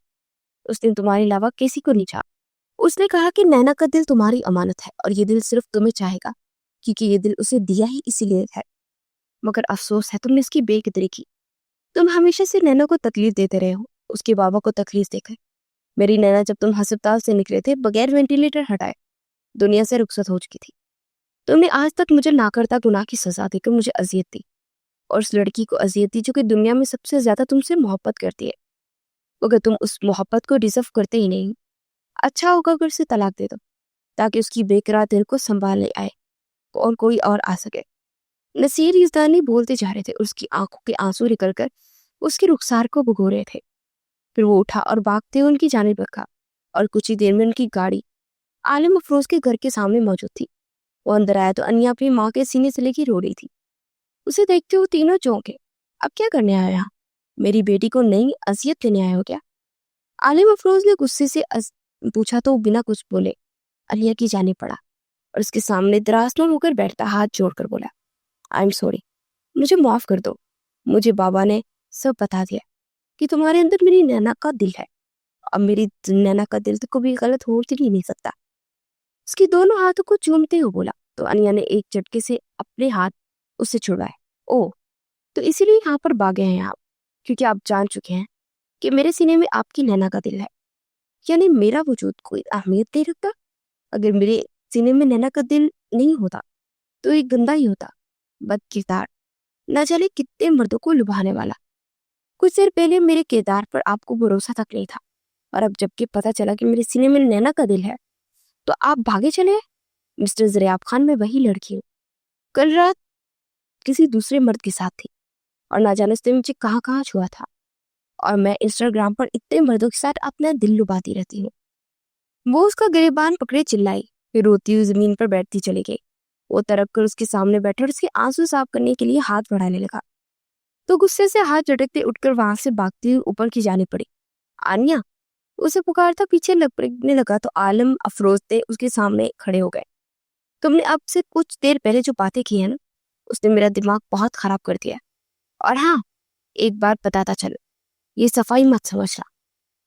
Speaker 1: اس دن تمہارے علاوہ کسی کو نہیں چاہا. اس نے کہا کہ نینا کا دل تمہاری امانت ہے اور یہ دل صرف تمہیں چاہے گا کیونکہ یہ دل اسے دیا ہی اسی لیے ہے. مگر افسوس ہے تم نے اس کی بے قدری کی. تم ہمیشہ سے نینا کو تکلیف دیتے رہے ہو اس کے بابا کو تکلیف دے کر. میری نینا جب تم ہسپتال سے نکلے تھے بغیر وینٹیلیٹر ہٹائے دنیا سے رخصت ہو چکی تھی. تم نے آج تک مجھے نہ کرتا گناہ کی سزا دے کر مجھے اذیت دی اور اس لڑکی کو اذیت دی جو کہ دنیا میں سب سے زیادہ تم سے محبت کرتی ہے مگر تم اس محبت کو ڈیزرو کرتے ہی نہیں. اچھا ہوگا اگر اسے طلاق دے دو تاکہ اس کی بے قرار دل کو سنبھال لے آئے اور کوئی اور آ سکے. نصیر یزدانی بولتے جا رہے تھے اور اس کی آنکھوں کے آنسو نکل کر اس کے رخسار کو بھگو رہے تھے. پھر وہ اٹھا اور بھاگتے ہوئے ان کی جانب رکھا اور کچھ ہی دیر میں ان کی گاڑی عالم افروز کے گھر کے سامنے موجود تھی. وہ اندر آیا تو انیا اپنی ماں کے سینے سے لے کے رو رہی تھی. اسے دیکھتے ہوئے تینوں چونکے. اب کیا کرنے آیا یہاں؟ میری بیٹی کو نئی اذیت دینے آئے ہو کیا؟ عالم افروز نے غصے سے پوچھا تو بنا کچھ بولے انیا کی جانب پڑا اور اس کے سامنے درازنوں ہو کر بیٹھتا ہاتھ جوڑ کر بولا آئی ایم سوری. مجھے معاف کر دو. مجھے بابا نے سب بتا دیا کہ تمہارے اندر میری نینا کا دل ہے. اب میری نینا کا دل تو کبھی غلط ہو ہی نہیں سکتا. اس کی دونوں ہاتھوں کو چومتے ہوئے بولا تو انیا نے ایک جھٹکے سے اپنے ہاتھ اس سے چھڑوائے. او تو اسی لیے یہاں پر بھاگے ہیں آپ کیونکہ آپ جان چکے ہیں کہ میرے سینے میں آپ کی نینا کا دل ہے، یعنی میرا وجود کوئی اہمیت نہیں رکھتا۔ اگر میرے سینے میں نینا کا دل نہیں ہوتا تو ایک گندا ہی ہوتا، بد کردار، نہ جانے کتنے مردوں کو لبھانے والا۔ کچھ دیر پہلے میرے کردار پر آپ کو بھروسہ تک نہیں تھا، اور اب جب کہ پتہ چلا کہ میرے سینے میں نینا کا دل ہے تو آپ بھاگے چلے۔ مسٹر زریاب خان، میں وہی لڑکی ہوں، کل رات کسی دوسرے مرد کے ساتھ تھی، اور نہ جانے اس نے مجھے کہاں کہاں چھوا تھا، اور میں انسٹاگرام پر اتنے مردوں کے ساتھ اپنا دل لباتی رہتی ہوں۔ وہ اس کا گریبان پکڑے چلائی، پھر روتی ہوئی زمین پر بیٹھتی چلی گئی۔ وہ تڑپ کر اس کے سامنے بیٹھا اور اس کے آنسو صاف کرنے کے لیے ہاتھ بڑھانے لگا تو غصے سے ہاتھ جھٹکتے اٹھ کر وہاں سے بھاگتی ہوئی اوپر کی جانب پڑی۔ آنیا، اسے پکارتا پیچھے لپکنے لگا تو عالم افروز اس کے سامنے کھڑے ہو گئے۔ تم نے اب سے کچھ دیر پہلے جو باتیں کی ہیں نا، اس نے میرا دماغ بہت خراب کر دیا۔ اور ہاں، ایک بات بتاتا چلو، یہ صفائی مت سمجھنا،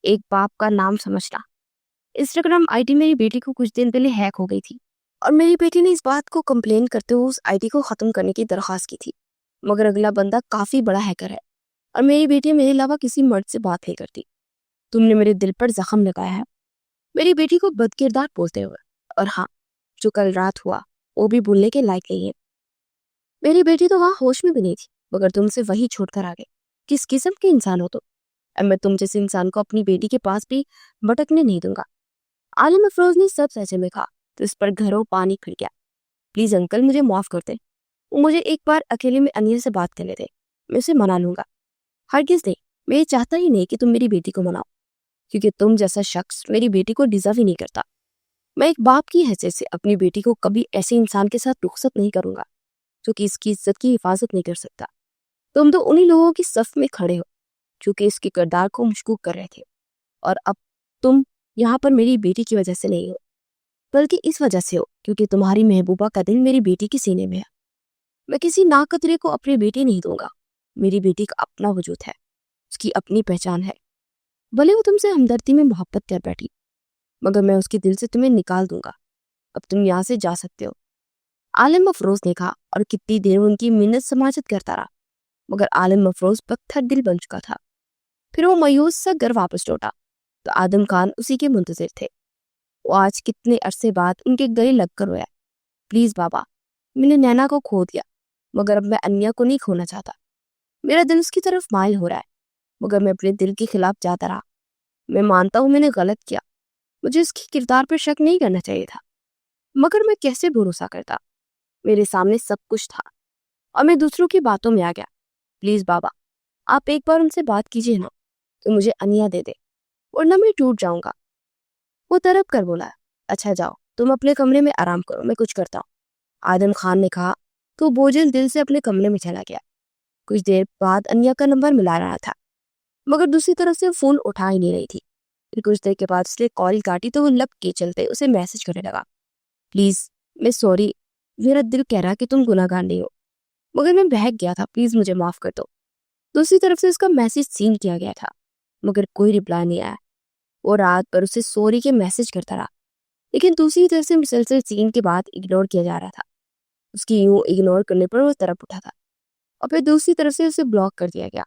Speaker 1: ایک باپ کا نام سمجھنا۔ انسٹاگرام آئی ڈی میری بیٹی کو کچھ دن پہلے ہیک ہو گئی تھی، اور میری بیٹی نے اس بات کو کمپلین کرتے ہوئے اس آئی ڈی کو ختم کرنے کی درخواست کی تھی، مگر اگلا بندہ کافی بڑا ہیکر ہے، اور میری بیٹی میرے علاوہ کسی مرد سے بات نہیں کرتی۔ تم نے میرے دل پر زخم لگایا ہے میری بیٹی کو بد کردار بولتے ہوئے، اور ہاں، جو کل رات ہوا وہ بھی بھولنے کے لائق نہیں ہے۔ میری بیٹی تو وہاں ہوش میں بھی نہیں تھی، مگر تم سے وہی چھوڑ کر آ گئے۔ کس قسم کے انسان ہو تو؟ اب میں تم جیسے انسان کو اپنی بیٹی کے پاس بھی بھٹکنے نہیں دوں گا۔ عالم افروز نے سب سہجے میں کہا تو اس پر گھروں پانی پھر گیا۔ پلیز انکل، مجھے معاف کر دیں، مجھے ایک بار اکیلے میں انیا سے بات کرنے دیں، میں اسے منا لوں گا۔ ہرگز نہیں، میں یہ چاہتا ہی نہیں کہ تم میری بیٹی کو مناؤ، کیونکہ تم جیسا شخص میری بیٹی کو ڈیزرو ہی نہیں کرتا۔ میں ایک باپ کی حیثیت سے اپنی بیٹی کو کبھی ایسے انسان کے ساتھ رخصت نہیں کروں گا جو کہ اس کی عزت کی حفاظت نہیں کر سکتا۔ تم تو انہی لوگوں کی صف میں کھڑے ہو جو کہ اس کے کردار کو مشکوک کر رہے تھے، اور اب تم یہاں پر میری بیٹی کی وجہ سے نہیں ہو، بلکہ اس وجہ سے ہو کیونکہ تمہاری محبوبہ کا دل میری بیٹی کے سینے میں ہے۔ میں کسی ناقدرے کو اپنی بیٹی نہیں دوں گا۔ میری بیٹی کا اپنا وجود ہے، اس کی اپنی پہچان ہے، بھلے وہ تم سے ہمدردی میں محبت کر بیٹھی، مگر میں اس کے دل سے تمہیں نکال دوں گا۔ اب تم یہاں سے جا سکتے ہو۔ عالم افروز نے کہا، اور کتنی دیر ان کی منت سماجت کرتا رہا، مگر عالم افروز پتھر دل بن چکا تھا۔ پھر وہ مایوس سا گھر واپس لوٹا تو آدم خان اسی کے منتظر تھے۔ وہ آج کتنے عرصے بعد ان کے گلے لگ کر رویا، پلیز بابا، میں نے نینا کو کھو دیا، مگر اب میں انیا کو نہیں کھونا چاہتا۔ میرا دل اس کی طرف مائل ہو رہا ہے، مگر میں اپنے دل کے خلاف جاتا رہا۔ میں مانتا ہوں میں نے غلط کیا، مجھے اس کی کردار پر شک نہیں کرنا چاہیے تھا، مگر میں کیسے بھروسہ کرتا؟ میرے سامنے سب کچھ تھا اور میں دوسروں کی باتوں میں آ گیا۔ پلیز بابا، آپ ایک بار ان سے بات کیجیے نا تو مجھے انیا دے دے، ورنہ میں ٹوٹ جاؤں گا۔ وہ تڑپ کر بولا، اچھا جاؤ، تم اپنے کمرے میں آرام کرو، میں کچھ کرتا ہوں۔ آدم خان نے کہا تو بوجھل دل سے اپنے کمرے میں چلا گیا۔ کچھ دیر بعد انیا کا نمبر ملا رہا تھا، مگر دوسری طرف سے فون اٹھا ہی نہیں رہی تھی۔ پھر کچھ دیر کے بعد اس نے کال کاٹی تو وہ لپ کے چلتے اسے میسج کرنے لگا، پلیز میں سوری، میرا دل کہہ رہا کہ تم گناہگار نہیں ہو، مگر میں بہک گیا تھا، پلیز مجھے معاف کر دو۔ دوسری طرف سے اس کا میسج سین کیا گیا تھا، مگر کوئی رپلائی نہیں آیا۔ وہ رات پر اسے سوری کے میسج کرتا رہا، لیکن دوسری طرف سے مسلسل سین کے بعد اگنور کیا جا رہا تھا۔ اس کی یوں اگنور کرنے پر وہ تڑپ اٹھا تھا، اور پھر دوسری طرف سے اسے بلاک کر دیا گیا۔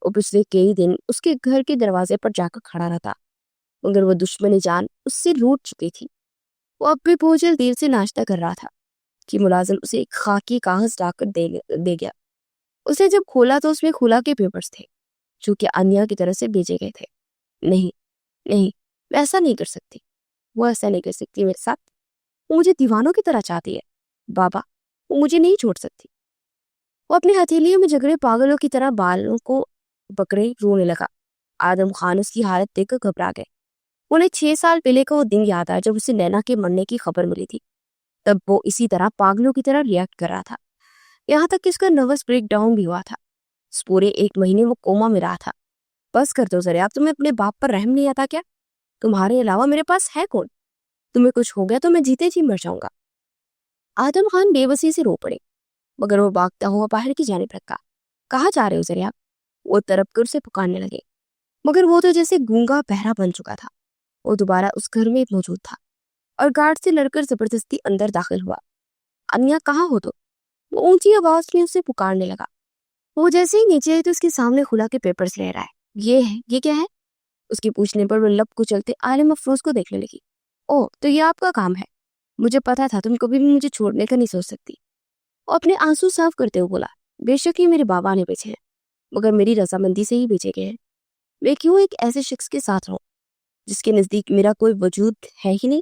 Speaker 1: وہ پچھلے کئی دن اس کے گھر کے دروازے پر جا کر کھڑا رہا تھا، مگر وہ دشمن جان اس سے لوٹ چکی تھی۔ وہ اب بھی بوجھل دیر سے ناشتہ کر رہا تھا کہ ملازم اسے ایک خاکی کاغذ لا کر دے گیا۔ اسے جب کھولا تو اس میں خلا کے پیپرز تھے جو کہ انیا کی طرف سے بھیجے گئے تھے۔ نہیں، میں ایسا نہیں کر سکتی، وہ ایسا نہیں کر سکتی میرے ساتھ، وہ مجھے دیوانوں کی طرح چاہتی ہے بابا، وہ مجھے نہیں چھوڑ سکتی۔ وہ اپنی ہتھیلیوں میں جگڑے پاگلوں کی طرح بالوں کو پکڑے رونے لگا۔ آدم خان اس کی حالت دیکھ کر گھبرا گئے۔ انہیں 6 سال پہلے کا وہ دن یاد آیا جب اسے نینا کے مرنے کی خبر ملی تھی۔ تب وہ اسی طرح پاگلوں کی طرح ریئیکٹ کر رہا تھا، یہاں تک کہ اس کا نروس بریک ڈاؤن بھی ہوا تھا۔ اس پورے 1 مہینے وہ کوما میں رہا تھا۔ بس کر دو ذرا، تمہیں اپنے باپ پر رحم نہیں آتا کیا؟ تمہارے علاوہ میرے پاس ہے کون؟ تمہیں کچھ ہو گیا تو میں جیتے جی مر جاؤں گا۔ آدم خان بے بسی سے رو پڑے، مگر وہ بھاگتا ہوا باہر کی جانب رکھا۔ کہاں جا رہے ہو ذرا؟ وہ تڑپ کر اسے پکارنے لگے، مگر وہ تو جیسے گونگا بہرا بن چکا تھا۔ وہ دوبارہ اس گھر میں موجود تھا اور گارڈ سے لڑ کر زبردستی اندر داخل ہوا۔ انیا کہاں ہو تو؟ وہ اونچی آواز میں اسے پکارنے لگا۔ وہ جیسے ہی نیچے آئی تو اس کے سامنے کھلا کے پیپرز لے رہا ہے. یہ کیا ہے؟ اس کے پوچھنے پر وہ لب کچلتے عالم افروز کو دیکھنے لگی. او تو یہ آپ کا کام ہے، مجھے پتا تھا تم کبھی بھی مجھے چھوڑنے کا نہیں سوچ سکتی. اور اپنے آنسو صاف کرتے ہوئے بولا، بے شک یہ میرے بابا نے بیچے ہیں، مگر میری رضامندی سے ہی بیچے گئے ہیں. میں کیوں ایک ایسے شخص کے ساتھ رہوں جس کے نزدیک میرا کوئی وجود ہے ہی نہیں؟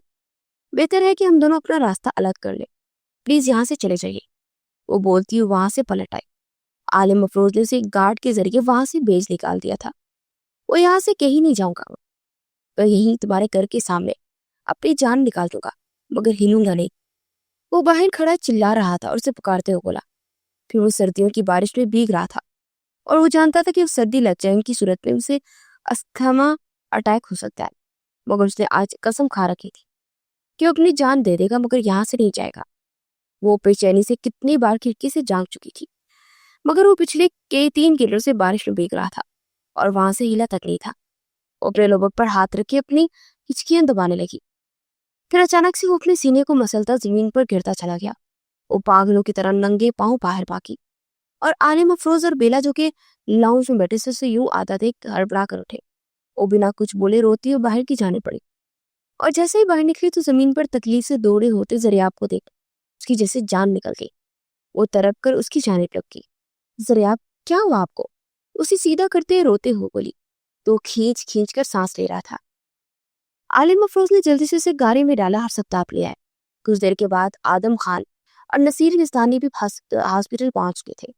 Speaker 1: بہتر ہے کہ ہم دونوں اپنا راستہ الگ کر لیں. پلیز یہاں سے چلے جائیے. وہ بولتی ہوئی وہاں سے پلٹ آئی. عالم افروز نے اسے ایک گارڈ کے ذریعے وہاں سے بیج نکال دیا تھا. وہ یہاں سے کہیں نہیں جاؤں گا، میں یہیں تمہارے گھر کے سامنے اپنی جان نکال دوں گا، مگر ہلوں گا نہیں. وہ باہر کھڑا چلا رہا تھا اور اسے پکارتے ہوئے بولا. پھر وہ سردیوں کی بارش میں بھیگ رہا تھا اور وہ جانتا تھا کہ وہ سردی لگ جائے ان کی صورت میں اسے استھما اٹیک ہو سکتا ہے، مگر اس نے آج قسم کھا رکھی تھی کہ وہ اپنی جان دے دے گا مگر یہاں سے نہیں جائے گا. وہ بے چینی سے کتنی بار کھڑکی سے جانگ چکی تھی، مگر وہ پچھلے 3 گھنٹوں سے بارش میں بھیگ رہا تھا اور وہاں سے ہلا تک نہیں تھا. وہ اپنے لوبوں پر ہاتھ رکھ کے اپنی ہچکیاں دبانے لگی. پھر اچانک سے وہ اپنے سینے کو مسلتا زمین پر گرتا چلا گیا. وہ پاگلوں کی طرح ننگے پاؤں باہر بھاگی اور عالم افروز اور بیلا جو کہ لاؤنج میں بیٹھے سے اسے یوں آتا دیکھ ہڑبڑا کر اٹھے. وہ بنا کچھ بولے روتی اور باہر کی جانے پڑی. اور جیسے ہی باہر نکلی تو زمین پر تکلیف سے دوڑے ہوتے زریاب کو دیکھ اس کی جیسے جان نکل گئی. وہ تڑپ کر اس کی جانب لگ گئی. زریاب کیا ہوا آپ کو؟ اسے سیدھا کرتے روتے ہو بولی. تو کھینچ کھینچ کر سانس لے رہا تھا. عالم افروز نے جلدی سے اسے گاڑی میں ڈالا اور سبتاپ لیا ہے. کچھ دیر کے بعد آدم خان اور نصیر گستانی بھی ہاسپٹل پہنچ گئے تھے.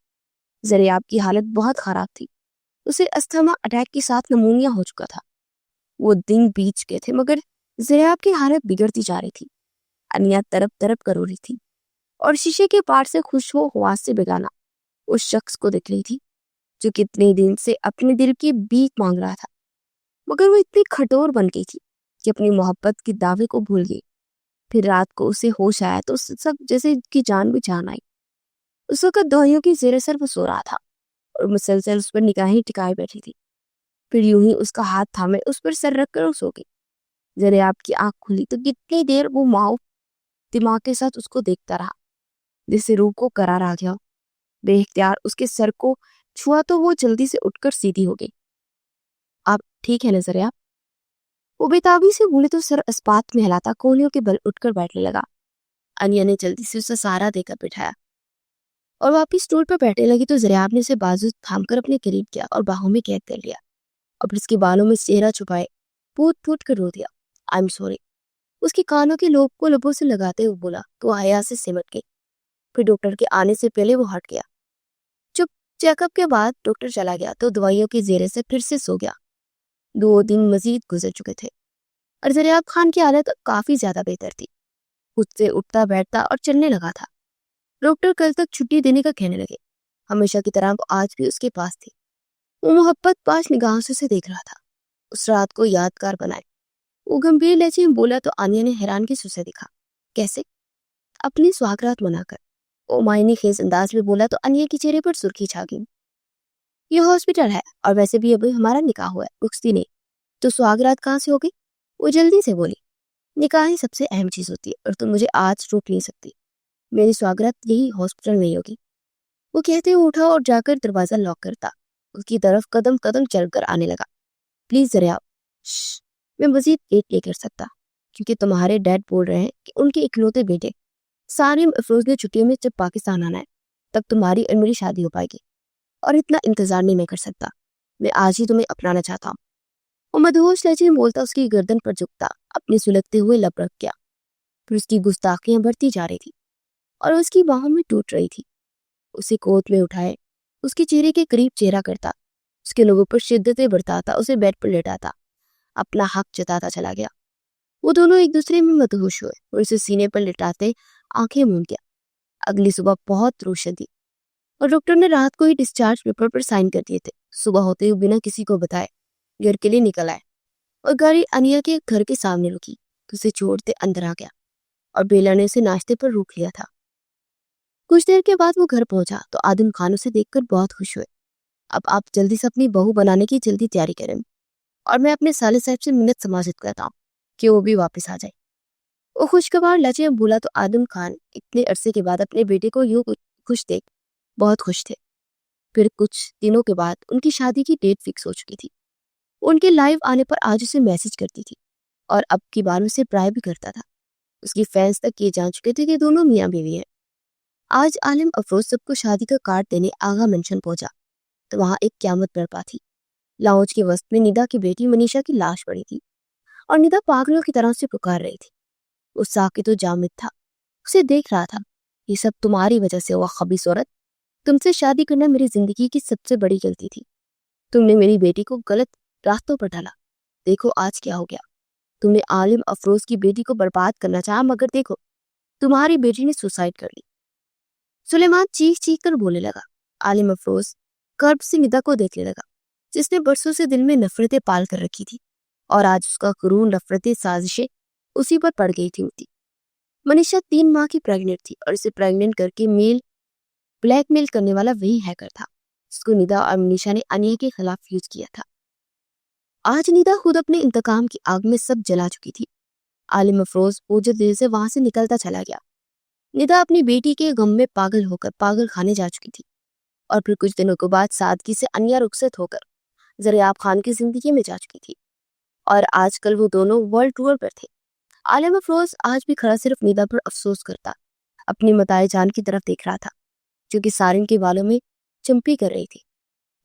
Speaker 1: زریاب کی حالت بہت خراب تھی. اسے استھما اٹیک کے ساتھ نمونیا ہو چکا تھا. وہ دن بیت گئے تھے مگر زریاب کی حالت بگڑتی جا رہی تھی. انیا تڑپ تڑپ کر رو رہی تھی اور شیشے کے پار سے خوشبو حواس سے بگانا اس شخص کو دیکھ رہی تھی جو کتنے دن سے اپنے دل کی بھیک مانگ رہا تھا، مگر وہ اتنی کھٹور بن گئی تھی کہ اپنی محبت کے دعوے کو بھول گئی. پھر رات کو اسے ہوش آیا تو سب جیسے کی جان بھی جان آئی. اس وقت دوائیوں کی زیر اثر وہ سو رہا تھا اور مسلسل اس پر نگاہیں ٹکائے بیٹھی تھی. پھر یوں ہی اس کا ہاتھ تھامے اس پر سر رکھ کر سو گئی. زریاب کی آنکھ کھلی تو کتنی دیر وہ ماؤ دماغ کے ساتھ اس کو دیکھتا رہا جسے روح کو قرار آ گیا. بے اختیار اس کے سر کو چھوا تو وہ جلدی سے اٹھ کر سیدھی ہو گئی. آپ ٹھیک ہے نا زریاب؟ وہ بےتابی سے بولے تو سر اسپات میں ہلاتا کوہنیوں کے بل اٹھ کر بیٹھنے لگا. انیا نے جلدی سے اسے سہارا دے کر بٹھایا اور واپس اسٹول پر بیٹھنے لگی تو زریاب نے اسے بازو تھام کر اپنے قریب کیا اور باہوں میں قید کر لیا اور پھر اس کے بالوں میں چہرہ چھپائے پھوٹ پھوٹ کر رو دیا. I am sorry. اس کے کانوں کے لوب کو لبوں سے لگاتے ہوئے بولا تو حیا سے سمٹ گئی. پھر ڈاکٹر کے آنے سے پہلے وہ ہٹ گیا. چیک اپ کے بعد ڈاکٹر چلا گیا تو دوائیوں کے زیرے سے پھر سے سو گیا. 2 دن مزید گزر چکے تھے اور زریاب خان کی حالت کافی زیادہ بہتر تھی. خود سے اٹھتا بیٹھتا اور چلنے لگا تھا. ڈاکٹر کل تک چھٹی دینے کا کہنے لگے. ہمیشہ کی طرح وہ آج بھی اس کے پاس تھی. وہ محبت پاس نگاہوں سے اسے دیکھ رہا تھا. اس رات کو یادگار بنائے. وہ گمبھیر لہجے میں بولا تو انیا نے حیران کی سے دیکھا. کیسے؟ اپنی سواگرات منا کر. وہ معنی خیز انداز میں بولا تو انیا کے چہرے پر سرخی چھا گئی. یہ ہاسپٹل ہے اور ویسے بھی ابھی ہمارا نکاح ہوا ہے، رخصتی نہیں، تو سواگرات کہاں سے ہوگی؟ وہ جلدی سے بولی. نکاح ہی سب سے اہم چیز ہوتی ہے اور تم مجھے آج روک نہیں سکتی. میری سواگرات یہی ہاسپٹل نہیں ہوگی. وہ کہتے ہوئے اٹھا اور جا کر دروازہ لاک کرتا اس کی طرف قدم قدم چل کر آنے لگا. پلیز زریاب، میں مزید ویٹ نہیں کر سکتا کیونکہ تمہارے ڈیڈ بول رہے ہیں کہ ان کے اکلوتے بیٹے سالم افروز نے چھٹیوں میں جب پاکستان آنا ہے تب تمہاری اور میری شادی ہو پائے گی اور اتنا انتظار نہیں میں کر سکتا. میں آج ہی تمہیں اپنانا چاہتا ہوں. وہ مدہوش لہجے میں بولتا اس کی گردن پر جھکتا اپنے سلگتے ہوئے لب رکھ گیا. پھر اس کی گستاخیاں بڑھتی جا رہی تھی اور اس کی باہوں میں ٹوٹ رہی تھی. اسے گود میں اٹھائے اس کے چہرے کے قریب چہرہ کرتا، اس کے لوگوں پر شدتیں برتاتا، اسے بیڈ پر لیٹاتا، اپنا حق جتاتا چلا گیا. وہ دونوں ایک دوسرے میں مدہوش ہوئے اور اسے سینے پر لٹاتے آنکھیں موند گیا. اگلی صبح بہت روشن تھی اور ڈاکٹر نے رات کو ہی ڈسچارج پیپر پر سائن کر دیے تھے. صبح ہوتے ہوئے بنا کسی کو بتائے گھر کے لیے نکل آئے اور گاڑی انیا کے گھر کے سامنے رکی تو اسے چھوڑتے اندر آ گیا اور بیلا نے اسے ناشتے پر روک لیا تھا. کچھ دیر کے بعد وہ گھر پہنچا تو آدم خان اسے دیکھ کر بہت خوش ہوئے. اب آپ جلدی سے اپنی بہو بنانے کی جلدی تیاری کریں اور میں اپنے سالے صاحب سے منت سماجت کرتا ہوں کہ وہ بھی واپس آ جائے. وہ خوشگوار لہجے میں بولا تو آدم خان اتنے عرصے کے بعد اپنے بیٹے کو یوں خوش دیکھ بہت خوش تھے. پھر کچھ دنوں کے بعد ان کی شادی کی ڈیٹ فکس ہو چکی تھی۔ ان کے لائیو آنے پر آج اسے میسج کرتی تھی اور اب کی بار اسے پرائے بھی کرتا تھا۔ اس کی فینس تک یہ جان چکے تھے کہ دونوں میاں بیوی ہیں۔ آج عالم افروز سب کو شادی کا کارڈ دینے آغا منشن پہنچا تو وہاں ایک قیامت برپا تھی۔ لاؤنج کے وسط میں ندا کی بیٹی منیشا کی لاش پڑی تھی اور ندا پاگلوں کی طرح سے پکار رہی تھی۔ وہ ساکت و جامد تھا، اسے دیکھ رہا تھا۔ یہ سب تمہاری وجہ سے ہوا خبیث عورت، تم سے شادی کرنا میری زندگی کی سب سے بڑی غلطی تھی۔ تم نے میری بیٹی کو غلط راستوں پر ڈالا، دیکھو آج کیا ہو گیا۔ تم نے عالم افروز کی بیٹی کو برباد کرنا چاہا، مگر دیکھو تمہاری بیٹی نے سوسائڈ کر لی۔ سلیمان چیخ چیخ کر بولنے لگا۔ عالم افروز کرب سے ندا کو دیکھنے لگا، جس نے برسوں سے دل میں نفرتیں پال کر رکھی تھی اور آج اس کا قرون نفرتیں سازشیں اسی پر پڑ گئی تھی۔ منیشا 3 ماہ کی پریگننٹ تھی اور اسے پریگننٹ کر کے بلیک میل کرنے والا وہی ہیکر تھا جس کو ندا اور منیشا نے انیہ کے خلاف یوز کیا تھا۔ آج ندا خود اپنے انتقام کی آگ میں سب جلا چکی تھی۔ عالم افروز اوجھل دل سے وہاں سے نکلتا چلا گیا۔ ندا اپنی بیٹی کے غم میں پاگل ہو کر پاگل خانے جا چکی تھی اور پھر کچھ دنوں کے بعد سادگی سے انیہ رخصت ہو کر زریاب خان کی زندگی میں جا چکی تھی اور آج کل وہ دونوں ورلڈ ٹور پر تھے۔ عالم افروز آج بھی کھڑا صرف ندا پر افسوس کرتا اپنی متاع جان کی طرف دیکھ رہا تھا جو کہ سارن کے بالوں میں چمپی کر رہی تھی۔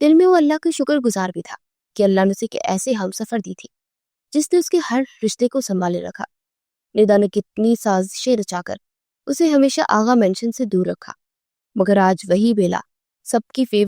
Speaker 1: دل میں وہ اللہ کا شکر گزار بھی تھا کہ اللہ نے اسے ایسے ہم سفر دی تھی جس نے اس کے ہر رشتے کو سنبھالے رکھا۔ ندا نے کتنی سازشیں رچا کر اسے ہمیشہ آغا مینشن سے دور رکھا، مگر آج وہی بیلا سب کی